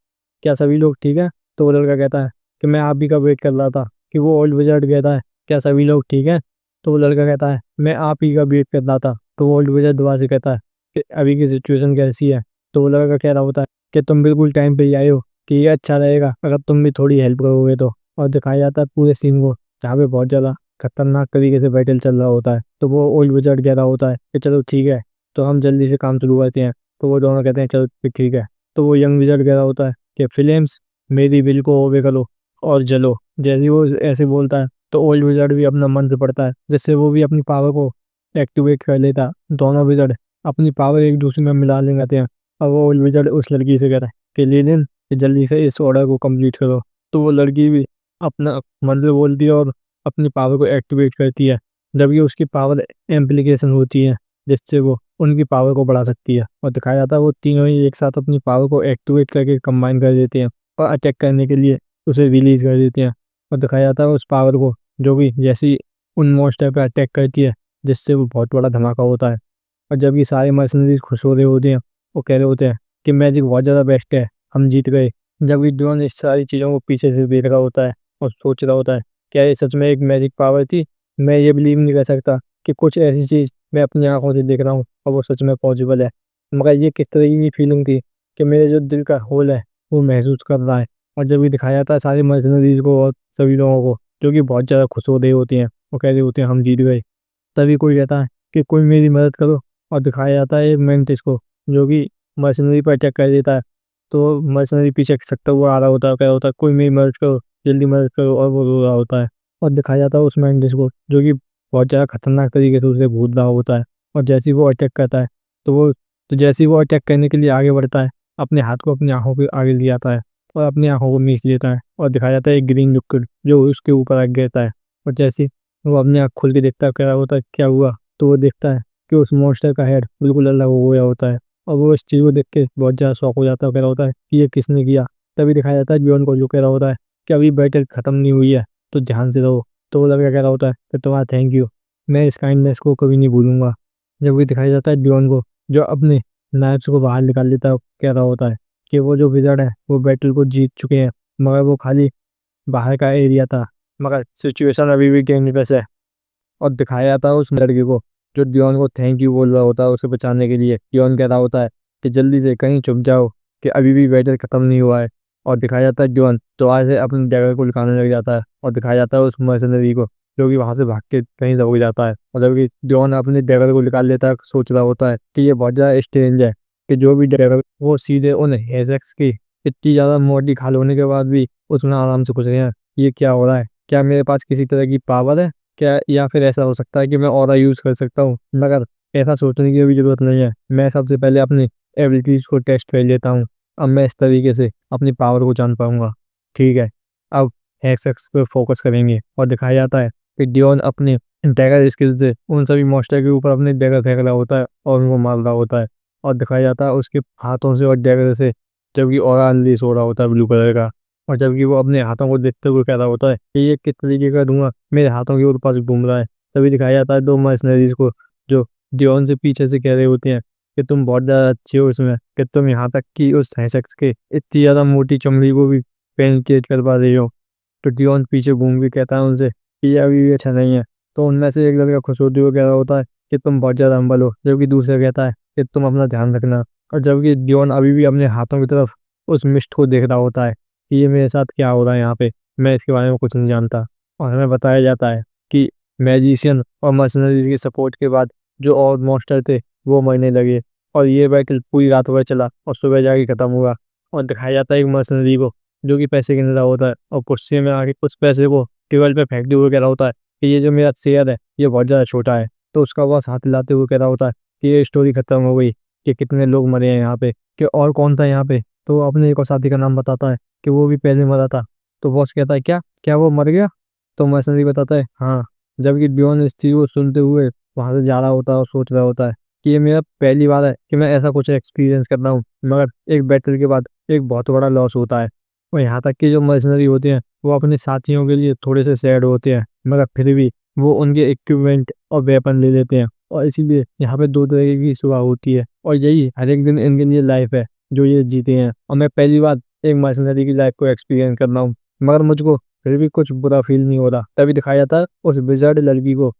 क्या सभी लोग ठीक है। तो वो लड़का कहता है कि मैं आप ही का वेट कर रहा था। कि वो ओल्ड विज़र्ड कहता है क्या सभी लोग ठीक हैं। तो वो लड़का कहता है मैं आप ही का वेट कर रहा था। तो वो ओल्ड विज़र्ड दोबारा से कहता है कि अभी की सिचुएशन कैसी है। तो वो लड़का कह रहा होता है कि तुम बिल्कुल टाइम पे ही आए हो, कि ये अच्छा रहेगा अगर तुम भी थोड़ी हेल्प करोगे तो। और दिखाया जाता है पूरे सीन को जहाँ पे बहुत ज़्यादा खतरनाक तरीके से बैटल चल रहा होता है। तो वो ओल्ड विज़र्ड कह रहा होता है कि चलो ठीक है, तो हम जल्दी से काम शुरू करते हैं। तो वो दोनों कहते हैं चलो फिर ठीक है। तो वो यंग विज़र्ड कह रहा होता है कि फिल्म्स मेरी विल को ओबे करो और जलो। जैसे ही वो ऐसे बोलता है तो ओल्ड विज़र्ड भी अपना मन से पड़ता है, जिससे वो भी अपनी पावर को एक्टिवेट कर लेता है। दोनों विज़र्ड अपनी पावर एक दूसरे में मिला ले जाते हैं और वो ओल्ड विज़र्ड उस लड़की से कहता है कि लेनिन कि जल्दी से इस ऑर्डर को कंप्लीट करो। तो वो लड़की भी अपना मन से बोलती है और अपनी पावर को एक्टिवेट करती है, जबकि उसकी पावर एम्प्लीकेशन होती है जिससे वो उनकी पावर को बढ़ा सकती है। और दिखाया जाता है वो तीनों ही एक साथ अपनी पावर को एक्टिवेट करके कंबाइन कर देते हैं और अटैक करने के लिए उसे रिलीज कर देते हैं। और दिखाया जाता है उस पावर को जो भी जैसे ही उन मॉन्स्टर पर अटैक करती है, जिससे वो बहुत बड़ा धमाका होता है। और जबकि सारे मर्सनरीज खुश हो रहे होते हैं, वो कह रहे होते हैं कि मैजिक बहुत ज़्यादा बेस्ट है, हम जीत गए। जबकि ड्रोन इस सारी चीज़ों को पीछे से देख रहा होता है और सोच रहा होता है क्या ये सच में एक मैजिक पावर थी। मैं ये बिलीव नहीं कर सकता कि कुछ ऐसी चीज़ मैं अपनी आंखों से देख रहा हूँ और वो सच में पॉसिबल है। मगर ये किस तरह की फीलिंग थी कि मेरे जो दिल का होल है वो महसूस कर रहा है। और जब भी दिखाया जाता है सारे मर्सनरीज को और सभी लोगों को जो कि बहुत ज़्यादा खुश हो रहे होते हैं, वो कह रहे होते हैं हम जीत गए। तभी कोई कहता है कि कोई मेरी मदद करो। और दिखाया जाता है एक मेंटिस को जो कि मर्सनरी पर अटैक कर देता है। तो मर्सनरी पीछे खिसकता हुआ आ रहा होता है, कह रहा होता है कोई मेरी मदद करो, जल्दी मदद करो। और वो रो रहा होता है और दिखाया जाता है उस मेंटिस को जो कि बहुत ज़्यादा खतरनाक तरीके से उसे घूर रहा होता है। और जैसे ही वो अटैक करता है तो वो तो जैसे ही वो अटैक करने के लिए आगे बढ़ता है, अपने हाथ को अपनी आंखों के आगे ले आता है और अपनी आंखों को मीच लेता है। और दिखाया जाता है एक ग्रीन लिक्विड जो उसके ऊपर आ गिरता है। और जैसे ही वो अपनी आँख खोल के देखता है, कह रहा होता है क्या हुआ। तो वो देखता है कि उस मॉन्स्टर का हेड बिल्कुल अलग हो गया होता है और वो इस चीज़ को देख के बहुत ज़्यादा शॉक हो जाता है। कह रहा होता है कि ये किसने किया। तभी दिखाया जाता है जॉन को जो कह रहा होता है कि अभी बैटल ख़त्म नहीं हुई है तो ध्यान से रहो। तो वो लड़का कह रहा होता है कि तुम्हारा थैंक यू, मैं इस काइंडनेस को कभी नहीं भूलूंगा। जब भी दिखाया जाता है जॉन को जो अपने नाइफ्स को बाहर निकाल लेता है, कह रहा होता है कि वो जो विज़र्ड है वो बैटल को जीत चुके हैं, मगर वो खाली बाहर का एरिया था, मगर सिचुएशन अभी भी डेंजरस है। और दिखाया जाता है उस लड़के को जो डियोन को थैंक यू बोल रहा होता है उसे बचाने के लिए। डियोन कह रहा होता है कि जल्दी से कहीं छुप जाओ कि अभी भी बैटल खत्म नहीं हुआ है। और दिखाया जाता है डियोन तो आज से अपने डैगर को निकालने लग जाता है और दिखाया जाता है उस मर्सनरी को जो कि वहां से भाग के कहीं दब जाता है। और जबकि डियोन अपने डैगर को निकाल लेता है, सोच रहा होता है कि ये बहुत ज़्यादा स्ट्रेंज है कि जो भी डैगर वो सीधे उन हेज़ेक्स की इतनी ज़्यादा मोटी खाल होने के बाद भी उसमें आराम से घुस गए हैं, ये क्या हो रहा है। क्या मेरे पास किसी तरह की पावर है क्या, या फिर ऐसा हो सकता है कि मैं ऑरा यूज़ कर सकता हूँ। मगर ऐसा सोचने की भी ज़रूरत नहीं है। मैं सबसे पहले अपनी एबिलिटीज़ को टेस्ट कर लेता हूँ। अब मैं इस तरीके से अपनी पावर को जान पाऊँगा। ठीक है, अब हेक्सेक्स पे फोकस करेंगे और दिखाया जाता है कि डियोन अपने डैगर स्किल से उन सभी मॉन्स्टर के ऊपर अपने डैगर फेंक रहा होता है और उनको मार रहा होता है। और दिखाया जाता है उसके हाथों से और डैगर से जबकि ऑरा अनलीश हो रहा होता है ब्लू कलर का। और जबकि वो अपने हाथों को देखते हुए कह रहा होता है कि ये किस तरीके का धुआं मेरे हाथों के ऊपर पास घूम रहा है। तभी दिखाया जाता है 2 मर्सनरीज़ को जो डियोन से पीछे से कह रहे होते हैं कि तुम बहुत ज़्यादा अच्छे हो इसमें, कि तुम यहाँ तक कि उस हेक्सेक्स के इतनी ज़्यादा मोटी चमड़ी को भी पेनिट्रेट कर पा रही हो। तो डियोन पीछे घूम के कहता है उनसे कि ये अभी भी अच्छा नहीं है। तो उनमें से एक लड़का खुश होते हुए कह रहा होता है कि तुम बहुत ज़्यादा हम्बल हो, जबकि दूसरा कहता है कि तुम अपना ध्यान रखना। और जबकि डियोन अभी भी अपने हाथों की तरफ उस मिस्ट को देख रहा होता है कि ये मेरे साथ क्या हो रहा है यहाँ पे, मैं इसके बारे में कुछ नहीं जानता। और हमें बताया जाता है कि मैजिशियन और मर्सनरीज के सपोर्ट के बाद जो और मॉन्स्टर थे वो मरने लगे। और ये बैटल पूरी रात भर चला और सुबह जाके ख़त्म हुआ। और दिखाया जाता है एक मर्सनरी को जो कि पैसे गिन रहा होता है और गुस्से में आके कुछ पैसे को टेबल पे फेंकते हुए कह रहा होता है कि ये जो मेरा शेयर है ये बहुत ज़्यादा छोटा है। तो उसका बॉस हाथ हिलाते हुए कह रहा होता है कि ये स्टोरी खत्म हो गई, कि कितने लोग मरे हैं यहाँ पे, कि और कौन था यहाँ पे। तो वो अपने एक और साथी का नाम बताता है कि वो भी पहले मरा था। तो बॉस कहता है क्या क्या वो मर गया? तो मर्सनरी बताता है हाँ। जबकि बियॉन इस चीज़ को सुनते हुए वहाँ से जा रहा होता है और सोच रहा होता है कि ये मेरा पहली बार है कि मैं ऐसा कुछ एक्सपीरियंस कर रहा हूँ। मगर एक बैटल के बाद एक बहुत बड़ा लॉस होता है। और यहाँ तक कि जो मर्सनरी होते हैं वो अपने साथियों के लिए थोड़े से सैड होते हैं, मगर फिर भी वो उनके इक्विपमेंट और वेपन ले लेते हैं। और इसीलिए यहाँ पे 2 तरह की सुबह होती है और यही हर एक दिन इनके लिए लाइफ है जो ये जीते हैं। और मैं पहली बार एक मर्सनरी की लाइफ को एक्सपीरियंस कर रहा हूँ, मगर मुझको फिर भी कुछ बुरा फील नहीं हो रहा। तभी दिखाया जाता है उस विज़र्ड लड़की को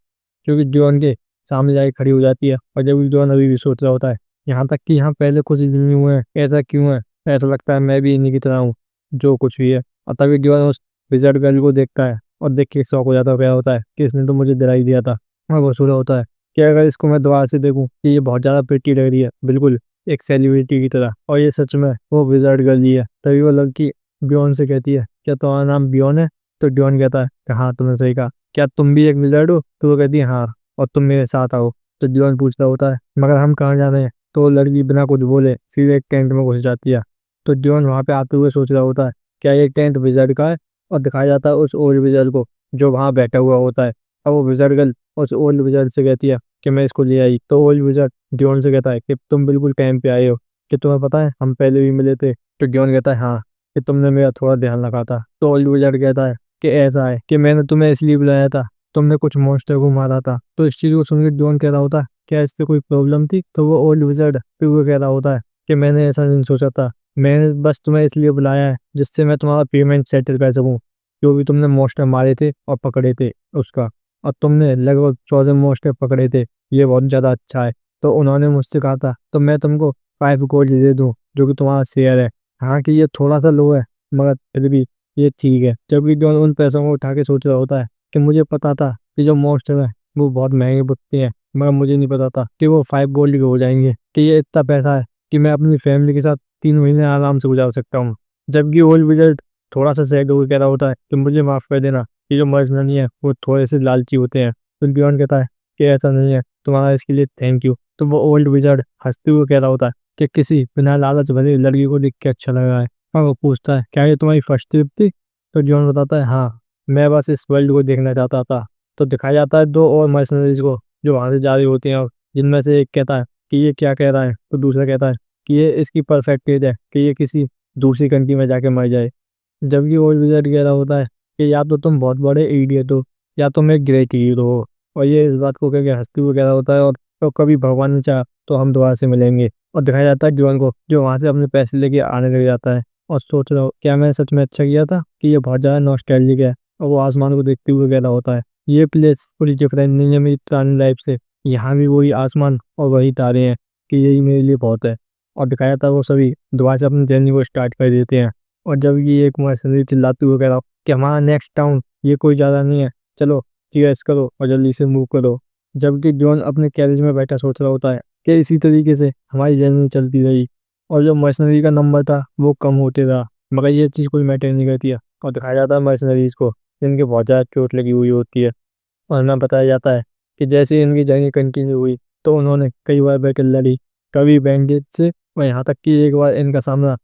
जो कि जॉन के सामने जाके खड़ी हो जाती है। और जब जॉन अभी भी सोच रहा होता है यहाँ तक कि यहाँ पहले कुछ दिन नहीं हुए हैं, ऐसा क्यों है, ऐसा लगता है मैं भी इन्हीं की तरह हूँ जो कुछ भी है। और तभी जॉन उस विज़र्ड गर्ल को देखता है और देख के शौक हो जाता है, क्या होता है कि इसने तो मुझे डरा ही दिया था। और वो सोच रहा होता है कि अगर इसको मैं दोबारा से देखूं कि ये बहुत ज़्यादा प्रिटी लग रही है, बिल्कुल एक सेलिब्रिटी की तरह, और ये सच में वो विज़र्ड गर्ल ही है। तभी वो लड़की बियॉन से कहती है क्या तुम्हारा नाम बियॉन है? तो डियॉन कहता है कि हाँ तुमने सही कहा, क्या तुम भी एक विज़र्ड हो? तो वो कहती है हाँ, और तुम मेरे साथ आओ। तो डियॉन पूछता होता है मगर हम कहाँ जा रहे हैं? तो वो लड़की बिना कुछ बोले सीधे एक टेंट में घुस जाती है। तो डियॉन वहाँ पे आते हुए सोच रहा होता है क्या ये टेंट विज़र्ड का है? और दिखाया जाता है उस ओल्ड विज़र्ड को जो वहाँ बैठा हुआ होता है। अब वो विज़र्ड गर्ल उस ओल्ड विज़र्ड से कहती है कि मैं इसको ले आई। तो ओल्ड विज़र्ड डियॉन से कहता है कि तुम बिल्कुल टाइम पे आए हो, कि तुम्हें पता है हम पहले भी मिले थे। तो डियॉन कहता है हाँ, कि तुमने मेरा थोड़ा ध्यान रखा था। तो ओल्ड विज़र्ड कहता है कि ऐसा है कि मैंने तुम्हें इसलिए बुलाया था, तुमने कुछ मॉन्स्टर को मारा था। तो इस चीज़ को सुन के डियॉन कह रहा होता है क्या इससे कोई प्रॉब्लम थी? तो वो ओल्ड विज़र्ड फिर वो कह रहा होता है कि मैंने ऐसा नहीं सोचा था, मैंने बस तुम्हें इसलिए बुलाया है जिससे मैं तुम्हारा पेमेंट सेटल कर सकूं, जो भी तुमने मॉन्स्टर मारे थे और पकड़े थे उसका। और तुमने लगभग 14 मॉन्स्टर पकड़े थे, ये बहुत ज़्यादा अच्छा है। तो उन्होंने मुझसे कहा था तो मैं तुमको 5 गोल्ड दे दूँ जो कि तुम्हारा शेयर है। हाँ कि ये थोड़ा सा लो है, मगर फिर भी ये ठीक है। जबकि जॉन उन पैसों को उठा के सोच रहा होता है कि मुझे पता था कि जो मॉन्स्टर है वो बहुत महंगे बिकते हैं, मगर मुझे नहीं पता था कि वो 5 गोल्ड के हो जाएंगे, कि ये इतना पैसा है कि मैं अपनी फैमिली के साथ 3 महीने आराम से गुजार सकता हूँ। जबकि ओल्ड विज़र्ड थोड़ा सा सैड होकर कह रहा होता है कि मुझे माफ़ कर देना, ये जो मर्सनरी है वो थोड़े से लालची होते हैं। तो डियॉन कहता है कि ऐसा नहीं है, तुम्हारा इसके लिए थैंक यू। तो वो ओल्ड विज़र्ड हंसते हुए कह रहा होता है कि किसी बिना लालच भरी लड़की को देख के अच्छा लग रहा है। और वो पूछता है क्या ये तुम्हारी फर्स्ट ट्रिप थी? तो डियॉन बताता है हाँ, मैं बस इस वर्ल्ड को देखना चाहता था। तो दिखाया जाता है 2 और मर्सनरीज को जो वहाँ से जा रही होती हैं, और जिनमें से एक कहता है कि ये क्या कह रहा है, तो दूसरा कहता है कि ये इसकी परफेक्ट एज है कि ये किसी दूसरी कंट्री में जाके मर जाए। जबकि ओल्ड विज़र्ड कह रहा होता है कि या तो तुम बहुत बड़े इडियट हो या तुम एक ग्रेट हीरो हो। और ये इस बात को कह के हंसते हुए कह रहा होता है और तो कभी भगवान ने चाहा तो हम दोबारा से मिलेंगे। और दिखाया जाता है डियॉन को जो वहाँ से अपने पैसे लेके आने लग जाता है और सोच रहा हो क्या मैं सच में अच्छा किया था, कि ये बहुत ज़्यादा नॉस्टैल्जिक है। और वो आसमान को देखते हुए कह रहा होता है ये प्लेस कुछ डिफरेंट नहीं है मेरी पुरानी लाइफ से, यहाँ भी वही आसमान और वही तारे हैं, कि यही मेरे लिए बहुत है। और दिखाया था वो सभी दोबारा से अपनी जर्नी को स्टार्ट कर देते हैं। और जब ये एक मर्सनरी चिल्लाते हुए कह रहा हो कि हमारा नेक्स्ट टाउन ये कोई ज़्यादा नहीं है, चलो चीयर्स करो और जल्दी से मूव करो। जबकि जॉन अपने कैरेज में बैठा सोच रहा होता है कि इसी तरीके से हमारी जर्नी चलती रही और जो मर्सनरी का नंबर था वो कम होते रहा, मगर ये चीज़ कोई मैटर नहीं करती है। और दिखाया जाता है मर्सनरीज को जिनके बहुत ज़्यादा चोट लगी हुई होती है। और हमें बताया जाता है कि जैसे इनकी जंग कंटिन्यू हुई तो उन्होंने कई बार बैटल लड़ी, कभी बैंडेज से, और यहाँ तक कि एक बार इनका सामना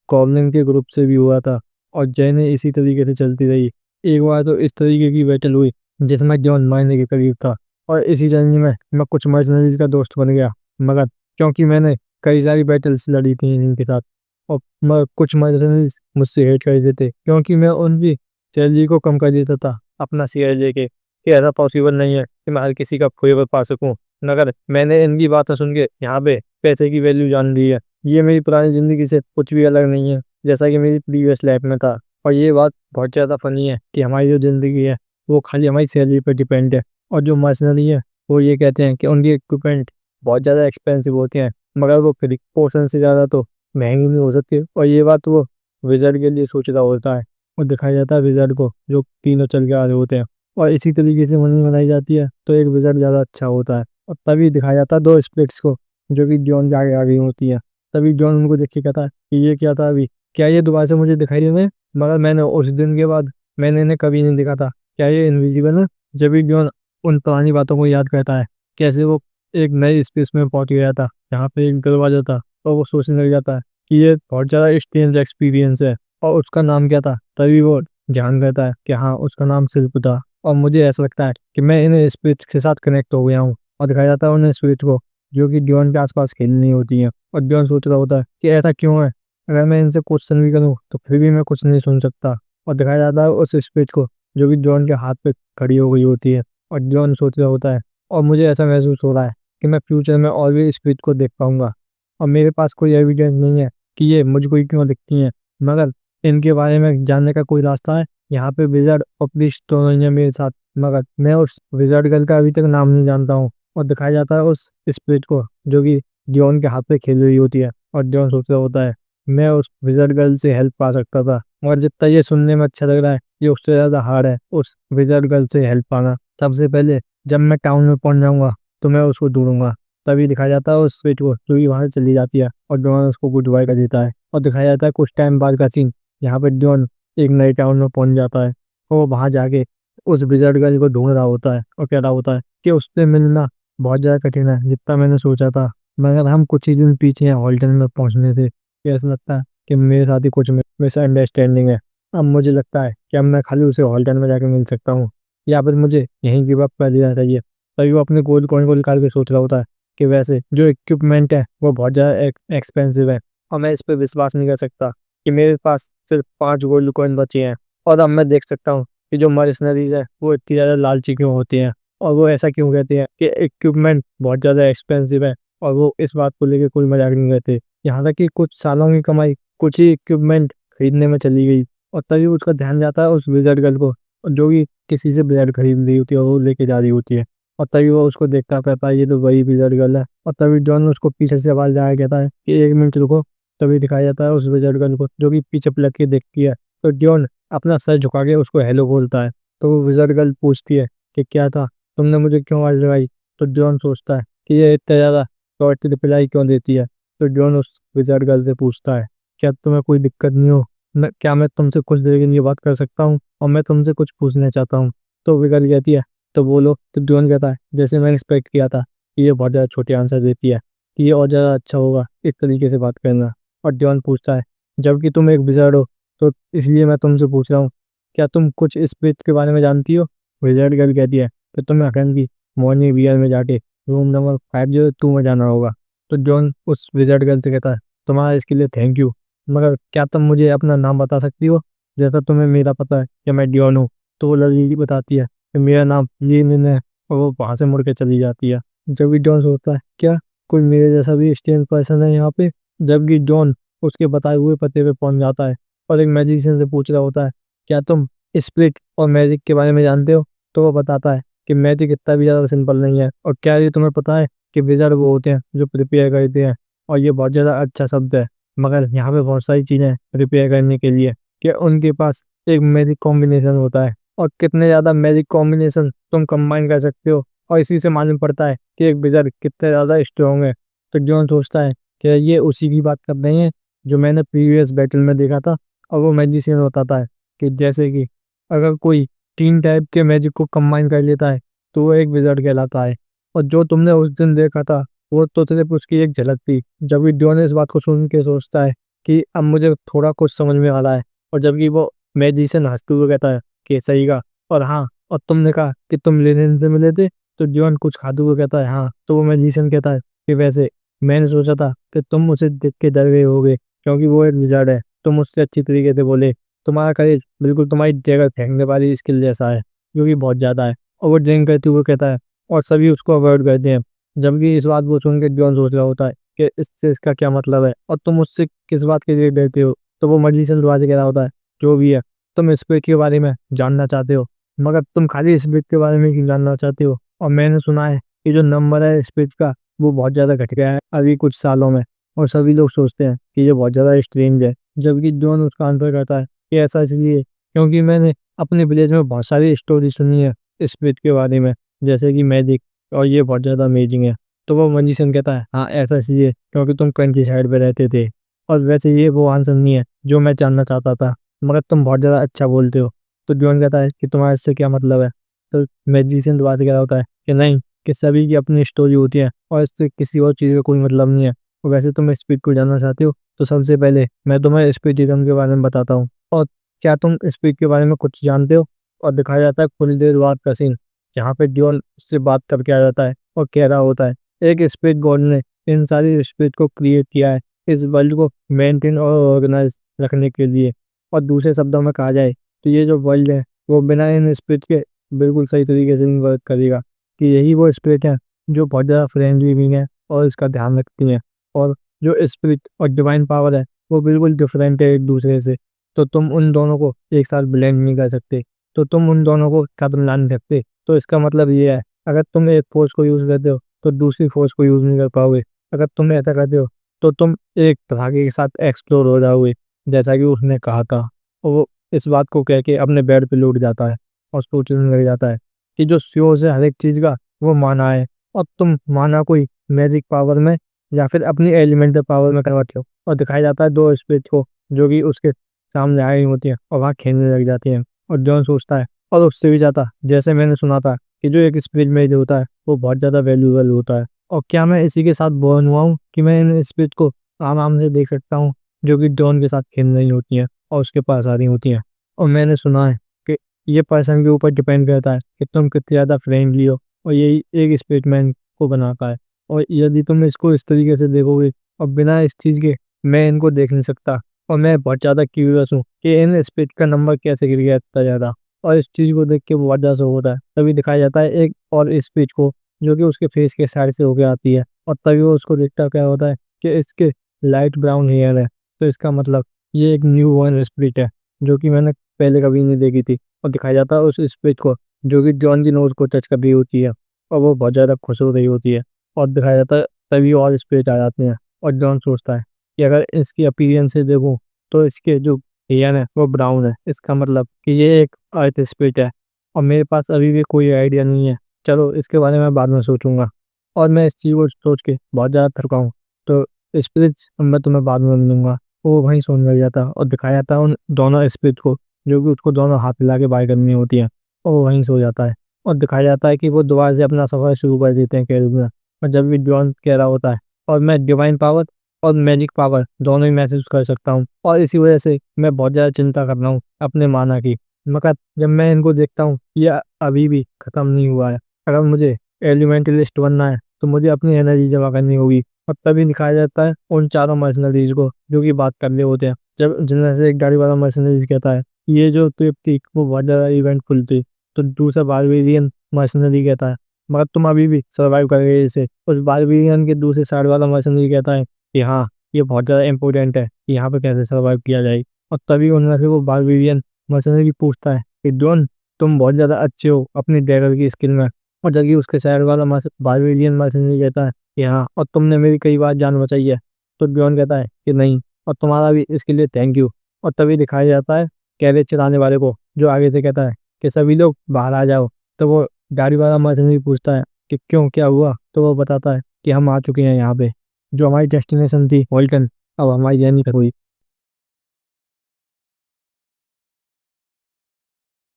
कॉमलिन के ग्रुप से भी हुआ था। और जंग इसी तरीके से चलती रही। एक बार तो इस तरीके की बैटल हुई जिसमें जॉन मारने के करीब था, और इसी जंग में मैं कुछ मर्सनरीज का दोस्त बन गया। मगर क्योंकि मैंने कई सारी बैटल्स लड़ी थी इनके साथ, और कुछ मर्सनरीज मुझसे हेट कर देते क्योंकि मैं उनकी सैलरी को कम कर देता था अपना शेयर लेके, कि ऐसा पॉसिबल नहीं है कि मैं हर किसी का फेवर पा सकूं। मगर मैंने इनकी बातें सुन के यहाँ पे पैसे की वैल्यू जान ली है। ये मेरी पुरानी ज़िंदगी से कुछ भी अलग नहीं है, जैसा कि मेरी प्रीवियस लाइफ में था। और ये बात बहुत ज़्यादा फनी है कि हमारी जो ज़िंदगी है वो खाली हमारी सैलरी पर डिपेंड है। और जो मर्सनरी है वो ये कहते हैं कि उनकी इक्विपमेंट बहुत ज़्यादा एक्सपेंसिव होते हैं, मगर वो फ्री पोर्शन से ज़्यादा तो महंगी नहीं हो सकती। और ये बात वो विजर्ड के लिए सोच रहा होता है, और दिखाया जाता है विजर्ड को जो तीनों चल के आ रहे होते हैं। और इसी तरीके से मनी बनाई जाती है तो एक विजर्ड ज़्यादा अच्छा होता है। और तभी दिखाया जाता है दो स्प्लिट्स को जो कि जॉन के आगे आ गई होती है। तभी जॉन उनको देख के कहता है कि ये क्या था अभी, क्या ये दोबारा से मुझे दिखाई दे रहे हैं? मगर मैंने उस दिन के बाद मैंने इन्हें कभी नहीं देखा था, क्या ये इनविजिबल है? जब भी जॉन उन पुरानी बातों को याद करता है, कैसे वो एक नई स्पेस में पहुंच गया था जहाँ पे एक दरवाजा था, और वो सोचने लग जाता है कि ये बहुत ज़्यादा स्ट्रेंज एक्सपीरियंस है और उसका नाम क्या था। तभी वो ध्यान करता है कि हाँ, उसका नाम शिल्प था। और मुझे ऐसा लगता है कि मैं इन स्पिरिट्स के साथ कनेक्ट हो गया हूँ। और दिखाया जाता है उन स्पिरिट को जो कि ड्योन के आसपास खेल नहीं होती हैं, और ड्योन सोच रहा होता है कि ऐसा क्यों है, अगर मैं इनसे क्वेश्चन भी करूँ तो फिर भी मैं कुछ नहीं सुन सकता। और दिखाया जाता है उस स्पिरिट को जो कि ड्योन के हाथ पे खड़ी हो गई होती है। और ड्योन सोच रहा होता है, और मुझे ऐसा महसूस हो रहा है कि मैं फ्यूचर में और भी स्पिरिट को देख पाऊंगा। और मेरे पास कोई एविडेंस नहीं है कि ये मुझको ही क्यों दिखती हैं, मगर इनके बारे में जानने का कोई रास्ता है? यहाँ पे विजार्ड और प्रीस्ट तो नहीं है मेरे साथ, मगर मैं उस विजार्ड गर्ल का अभी तक नाम नहीं जानता हूँ। और दिखाया जाता है उस स्पिरिट को जो कि डियोन के हाथ पे खेल रही होती है। और डियोन सोच रहा होता है मैं उस विजार्ड गर्ल से हेल्प पा सकता था, मगर जितना ये सुनने में अच्छा लग रहा है ये उससे ज़्यादा हार्ड है उस विजार्ड गर्ल से हेल्प पाना। सबसे पहले जब मैं टाउन में पहुंच जाऊंगा तो मैं उसको ढूंढूंगा। तभी दिखाया जाता है उस स्पिरिट को जो कि वहाँ से चली जाती है, और डियोन उसको गुड बाय कर देता है। और दिखाया जाता है कुछ टाइम बाद का सीन, यहाँ पे डियोन एक नए टाउन में पहुंच जाता है। और वहां जाके उस विजार्ड गर्ल को ढूंढ रहा होता है और कह रहा होता है कि उससे मिलना बहुत ज़्यादा कठिन है जितना मैंने सोचा था, मगर हम कुछ ही दिन पीछे हैं हॉल्टन में पहुंचने से। कि ऐसा लगता है कि मेरे साथ ही कुछ मिसअंडरस्टैंडिंग है। अब मुझे लगता है कि अब मैं खाली उसे हॉल्टन में जाकर मिल सकता हूँ, या फिर मुझे यहीं गिव अप कर देना चाहिए। तभी वो अपने गोल्ड कॉइन को निकाल के सोच रहा होता है कि वैसे जो इक्विपमेंट है वो बहुत ज़्यादा एक्सपेंसिव है, और मैं इस पर विश्वास नहीं कर सकता कि मेरे पास सिर्फ 5 गोल्ड कॉइन बचे हैं। और अब मैं देख सकता हूँ कि जो मर्सनरीज है वो इतनी ज़्यादा लालची क्यों होती हैं, और वो ऐसा क्यों कहते हैं कि इक्विपमेंट बहुत ज़्यादा एक्सपेंसिव है। और वो इस बात को लेकर कोई मजाक नहीं करते, यहाँ तक कि कुछ सालों की कमाई कुछ ही इक्विपमेंट खरीदने में चली गई। और तभी उसका ध्यान जाता है उस विज़र्ड गर्ल को जो कि किसी से ब्लेड खरीद रही होती है और वो लेके जा रही होती है। और तभी वो उसको देखता कहता है ये तो वही विज़र्ड गर्ल है। और तभी जॉन उसको पीछे से आवाज़ लगा कहता है कि 1 मिनट रुको। तभी दिखाया जाता है उस विज़र्ड गर्ल को जो कि पीछे पलट के देखती है। तो जॉन अपना सर झुका के उसको हेलो बोलता है। तो वो विज़र्ड गर्ल पूछती है कि क्या था, तुमने मुझे क्यों आवाज़ लगाई? तो जॉन सोचता है कि ये इतना ज़्यादा शॉर्ट रिप्लाई क्यों देती है। तो जॉन उस विज़र्ड गर्ल से पूछता है क्या तुम्हें कोई दिक्कत नहीं हो, क्या मैं तुमसे कुछ देर के लिए बात कर सकता हूँ, और मैं तुमसे कुछ पूछना चाहता हूँ। तो वो गर्ल कहती है तो बोलो। तो जॉन कहता है जैसे मैंने एक्सपेक्ट किया था कि ये बहुत ज़्यादा छोटे आंसर देती है, कि ये और ज़्यादा अच्छा होगा इस तरीके से बात करना। और जॉन पूछता है जबकि तुम एक विज़र्ड हो तो इसलिए मैं तुमसे पूछ रहा हूँ क्या तुम कुछ इस पेज के बारे में जानती हो? विज़र्ड गर्ल कहती है कि तुम्हें अखंड मॉर्निंग बियर में जाके रूम नंबर 502 में जाना होगा। तो जॉन उस विज़र्ड गर्ल से कहता है तुम्हारा इसके लिए थैंक यू, मगर क्या तुम मुझे अपना नाम बता सकती हो जैसा तुम्हें मेरा पता है कि मैं डियोन हूँ? तो वो लड़की बताती है कि मेरा नाम लीन है, और वो वहाँ से मुड़ के चली जाती है। जब भी जॉन सोचता है क्या कोई मेरे जैसा भी स्ट्रेंज पर्सन है यहाँ पे, जबकि जॉन उसके बताए हुए पते पे पहुंच जाता है और एक मैजिशियन से पूछ रहा होता है क्या तुम स्पिरिट और मैजिक के बारे में जानते हो? तो वो बताता है कि मैजिक इतना भी ज़्यादा सिंपल नहीं है, और क्या ये तुम्हें पता है कि विज़र्ड वो होते हैं जो प्रिपेयर करते हैं। और ये बहुत ज़्यादा अच्छा शब्द है, मगर यहाँ पे बहुत सारी चीज़ें रिपेयर करने के लिए कि उनके पास एक मैजिक कॉम्बिनेशन होता है, और कितने ज़्यादा मैजिक कॉम्बिनेशन तुम कंबाइन कर सकते हो, और इसी से मालूम पड़ता है कि एक विज़र्ड कितने ज़्यादा स्ट्रॉन्ग है। तो जॉन सोचता है कि ये उसी की बात कर रहे हैं जो मैंने प्रीवियस बैटल में देखा था। और वो मैजिशियन बताता है कि जैसे कि अगर कोई 3 टाइप के मैजिक को कंबाइन कर लेता है तो वो एक विज़र्ड कहलाता है। और जो तुमने उस दिन देखा था वो तो सिर्फ उसकी एक झलक थी। जबकि ड्योन इस बात को सुन के सोचता है कि अब मुझे थोड़ा कुछ समझ में आ रहा है। और जबकि वो मैजिशियन हंसते हुए कहता है कि सही कहा, और हाँ, और तुमने कहा कि तुम लेनिन से मिले थे। तो ड्योन कुछ खाते हुए कहता है हाँ। तो वो मैजिशियन कहता है कि वैसे मैंने सोचा था कि तुम उसे देख के डर गए होगे क्योंकि वो एक विज़र्ड है। तुम उससे अच्छी तरीके से बोले, तुम्हारा करेज बिल्कुल तुम्हारी डैगर फेंकने वाली स्किल जैसा है, जो कि बहुत ज़्यादा है। और वो ड्रिंक करते हुए कहता है और सभी उसको अवॉइड करते हैं। जबकि इस बात को सुन के जॉन सोच रहा होता है कि इससे इसका क्या मतलब है और तुम मुझसे किस बात के लिए डरते हो। तो वो मैजिशियन दोबारा से कह रहा होता है जो भी है, तुम स्पिरिट के बारे में जानना चाहते हो, मगर तुम खाली स्पिरिट के बारे में क्यों जानना चाहते हो। और मैंने सुना है कि जो नंबर है स्पिरिट का वो बहुत ज़्यादा घट गया है अभी कुछ सालों में, और सभी लोग सोचते हैं कि ये बहुत ज़्यादा स्ट्रेंज है। जबकि जॉन उसका आंसर करता है कि ऐसा इसलिए क्योंकि मैंने अपने विलेज में बहुत सारी स्टोरी सुनी है स्पिरिट के बारे में, जैसे कि मैजिक, और ये बहुत ज़्यादा अमेजिंग है। तो वो मैजिशियन कहता है हाँ ऐसा इसलिए क्योंकि तुम कंट्री साइड पे रहते थे। और वैसे ये वो आंसर नहीं है जो मैं जानना चाहता था, मगर तुम बहुत ज़्यादा अच्छा बोलते हो। तो जॉन कहता है कि तुम्हारा इससे क्या मतलब है। तो मैजिशियन दोबारा से कह रहा होता है कि नहीं, कि सभी की अपनी स्टोरी होती है और इससे किसी और चीज़ का कोई मतलब नहीं है। और वैसे तुम स्पिरिट को जानना चाहते हो तो सबसे पहले मैं तुम्हें स्पिरिटिज्म के बारे में बताता हूँ। और क्या तुम स्पिरिट के बारे में कुछ जानते हो। और दिखाया जाता है कुछ देर बाद का सीन, जहाँ पे ड्यून उससे बात करके आ जाता है और कह रहा होता है एक स्पिरिट गॉड ने इन सारी स्पिरिट को क्रिएट किया है इस वर्ल्ड को मेंटेन और ऑर्गेनाइज रखने के लिए। और दूसरे शब्दों में कहा जाए तो ये जो वर्ल्ड है वो बिना इन स्पिरिट के बिल्कुल सही तरीके से नहीं वर्क करेगा। कि यही वो स्पिरिट है जो बहुत ज़्यादा फ्रेंडली भी है और इसका ध्यान रखती हैं। और जो स्पिरिट और डिवाइन पावर है वो बिल्कुल डिफरेंट है एक दूसरे से। तो तुम उन दोनों को एक साथ ब्लेंड नहीं कर सकते। तो तुम उन दोनों को साथ मिला नहीं सकते। तो इसका मतलब ये है अगर तुम एक फोर्स को यूज़ करते हो तो दूसरी फोर्स को यूज़ नहीं कर पाओगे। अगर तुम ऐसा करते हो तो तुम एक पटाखे के साथ एक्सप्लोर हो जाओगे, जैसा कि उसने कहा था। और वो इस बात को कह के अपने बेड पे लौट जाता है और सोचने लग जाता है कि जो स्योर्स है हर एक चीज़ का वो माना है, और तुम माना कोई मैजिक पावर में या फिर अपनी एलिमेंटल पावर में करवाते हो। और दिखाया जाता है दो स्पिरिट को जो कि उसके सामने आई होती हैं और वहाँ खेलने लग जाती हैं। और जॉन सोचता है और उससे भी ज़्यादा, जैसे मैंने सुना था कि जो एक स्पिरिट में जो होता है वो बहुत ज़्यादा वैल्यूएबल होता है। और क्या मैं इसी के साथ बॉर्न हुआ हूँ कि मैं इन स्पिरिट को आराम से देख सकता हूँ जो कि डॉन के साथ खेल रही होती हैं और उसके पास आ रही होती हैं। और मैंने सुना है कि ये पर्सन के ऊपर डिपेंड करता है कि तुम कितनी ज़्यादा फ्रेंडली हो, और यही एक स्पिरिट मैन को बनाता है। और यदि तुम इसको इस तरीके से देखोगे और बिना इस चीज़ के मैं इनको देख नहीं सकता। और मैं बहुत ज़्यादा क्यूरियस हूँ कि इन स्पिरिट का नंबर कैसे गिर गया इतना ज़्यादा। और इस चीज़ को देख के बहुत ज़्यादा शौक होता है। तभी दिखाया जाता है एक और स्पिरिट को जो कि उसके फेस के साइड से होके आती है। और तभी वो उसको देखता क्या होता है कि इसके लाइट ब्राउन हेयर है। तो इसका मतलब ये एक न्यू बॉर्न स्पिरिट है जो कि मैंने पहले कभी नहीं देखी थी। और दिखाया जाता है उस स्पिरिट को जो कि जॉन की नोज को टच कर रही होती है और वो बहुत ज़्यादा खुश हो रही होती है। और दिखाया जाता है तभी और स्पिरिट आ जाते हैं। और जॉन सोचता है कि अगर इसकी अपीयरेंस से देखूं तो इसके जो हेयर है वो ब्राउन है, इसका मतलब कि ये एक अर्थ स्पिरिट है। और मेरे पास अभी भी कोई आइडिया नहीं है, चलो इसके बारे में बाद में सोचूंगा। और मैं इस चीज़ को सोच के बहुत ज़्यादा थका हूँ। तो स्पिरिट्स मैं तुम्हें बाद में मिलूंगा। वो वहीं सोने लग जाता है और दिखाया जाता है उन दोनों स्पिरिट को जो कि उसको दोनों हाथ मिला के बाय करनी होती हैं। और वो वहीं सो जाता है। और दिखाया जाता है कि वो दोबारा से अपना सफ़र शुरू कर देते हैं कैब में। और जब भी जॉन कह रहा होता है और मैं डिवाइन पावर और मैजिक पावर दोनों ही महसूस कर सकता हूँ, और इसी वजह से मैं बहुत ज़्यादा चिंता कर रहा हूँ अपने माना की। मगर जब मैं इनको देखता हूँ यह अभी भी ख़त्म नहीं हुआ है। अगर मुझे एलिमेंटलिस्ट बनना है तो मुझे अपनी एनर्जी जमा करनी होगी। और तभी दिखाया जाता है उन चारों मर्सनरीज को जो कि बात कर रहे होते हैं। जब जिनमें से एक दाढ़ी वाला मर्सनरीज कहता है ये जो ट्रिप थी वो बहुत ज़्यादा इवेंटफुल थी। तो दूसरा बारबेरियन मर्सनरी कहता है मगर तुम अभी भी सर्वाइव कर गए इसे। उस बारबेरियन के दूसरे साइड वाला मर्सनरी कहता है कि हाँ, ये बहुत ज़्यादा इंपॉर्टेंट है कि यहाँ पे कैसे सर्वाइव किया जाए। और तभी उनमें से वो बारबेरियन मर्सनरी पूछता है कि डॉन, तुम बहुत ज़्यादा अच्छे हो अपनी डैगर की स्किल में। और जबकि उसके साइड वाला बारबेरियन मर्सनरी कहता है कि हाँ, और तुमने मेरी कई बार जान बचाई है। तो डॉन कहता है कि नहीं, और तुम्हारा भी इसके लिए थैंक यू। और तभी दिखाया जाता है कैरेज चलाने वाले को जो आगे से कहता है कि सभी लोग बाहर आ जाओ। तो वो गाड़ी वाला मर्सनरी पूछता है कि क्यों, क्या हुआ। तो वो बताता है कि हम आ चुके हैं यहाँ पे, जो हमारी डेस्टिनेशन थी वोल्टन, अब हमारी जर्नी खत्म हुई।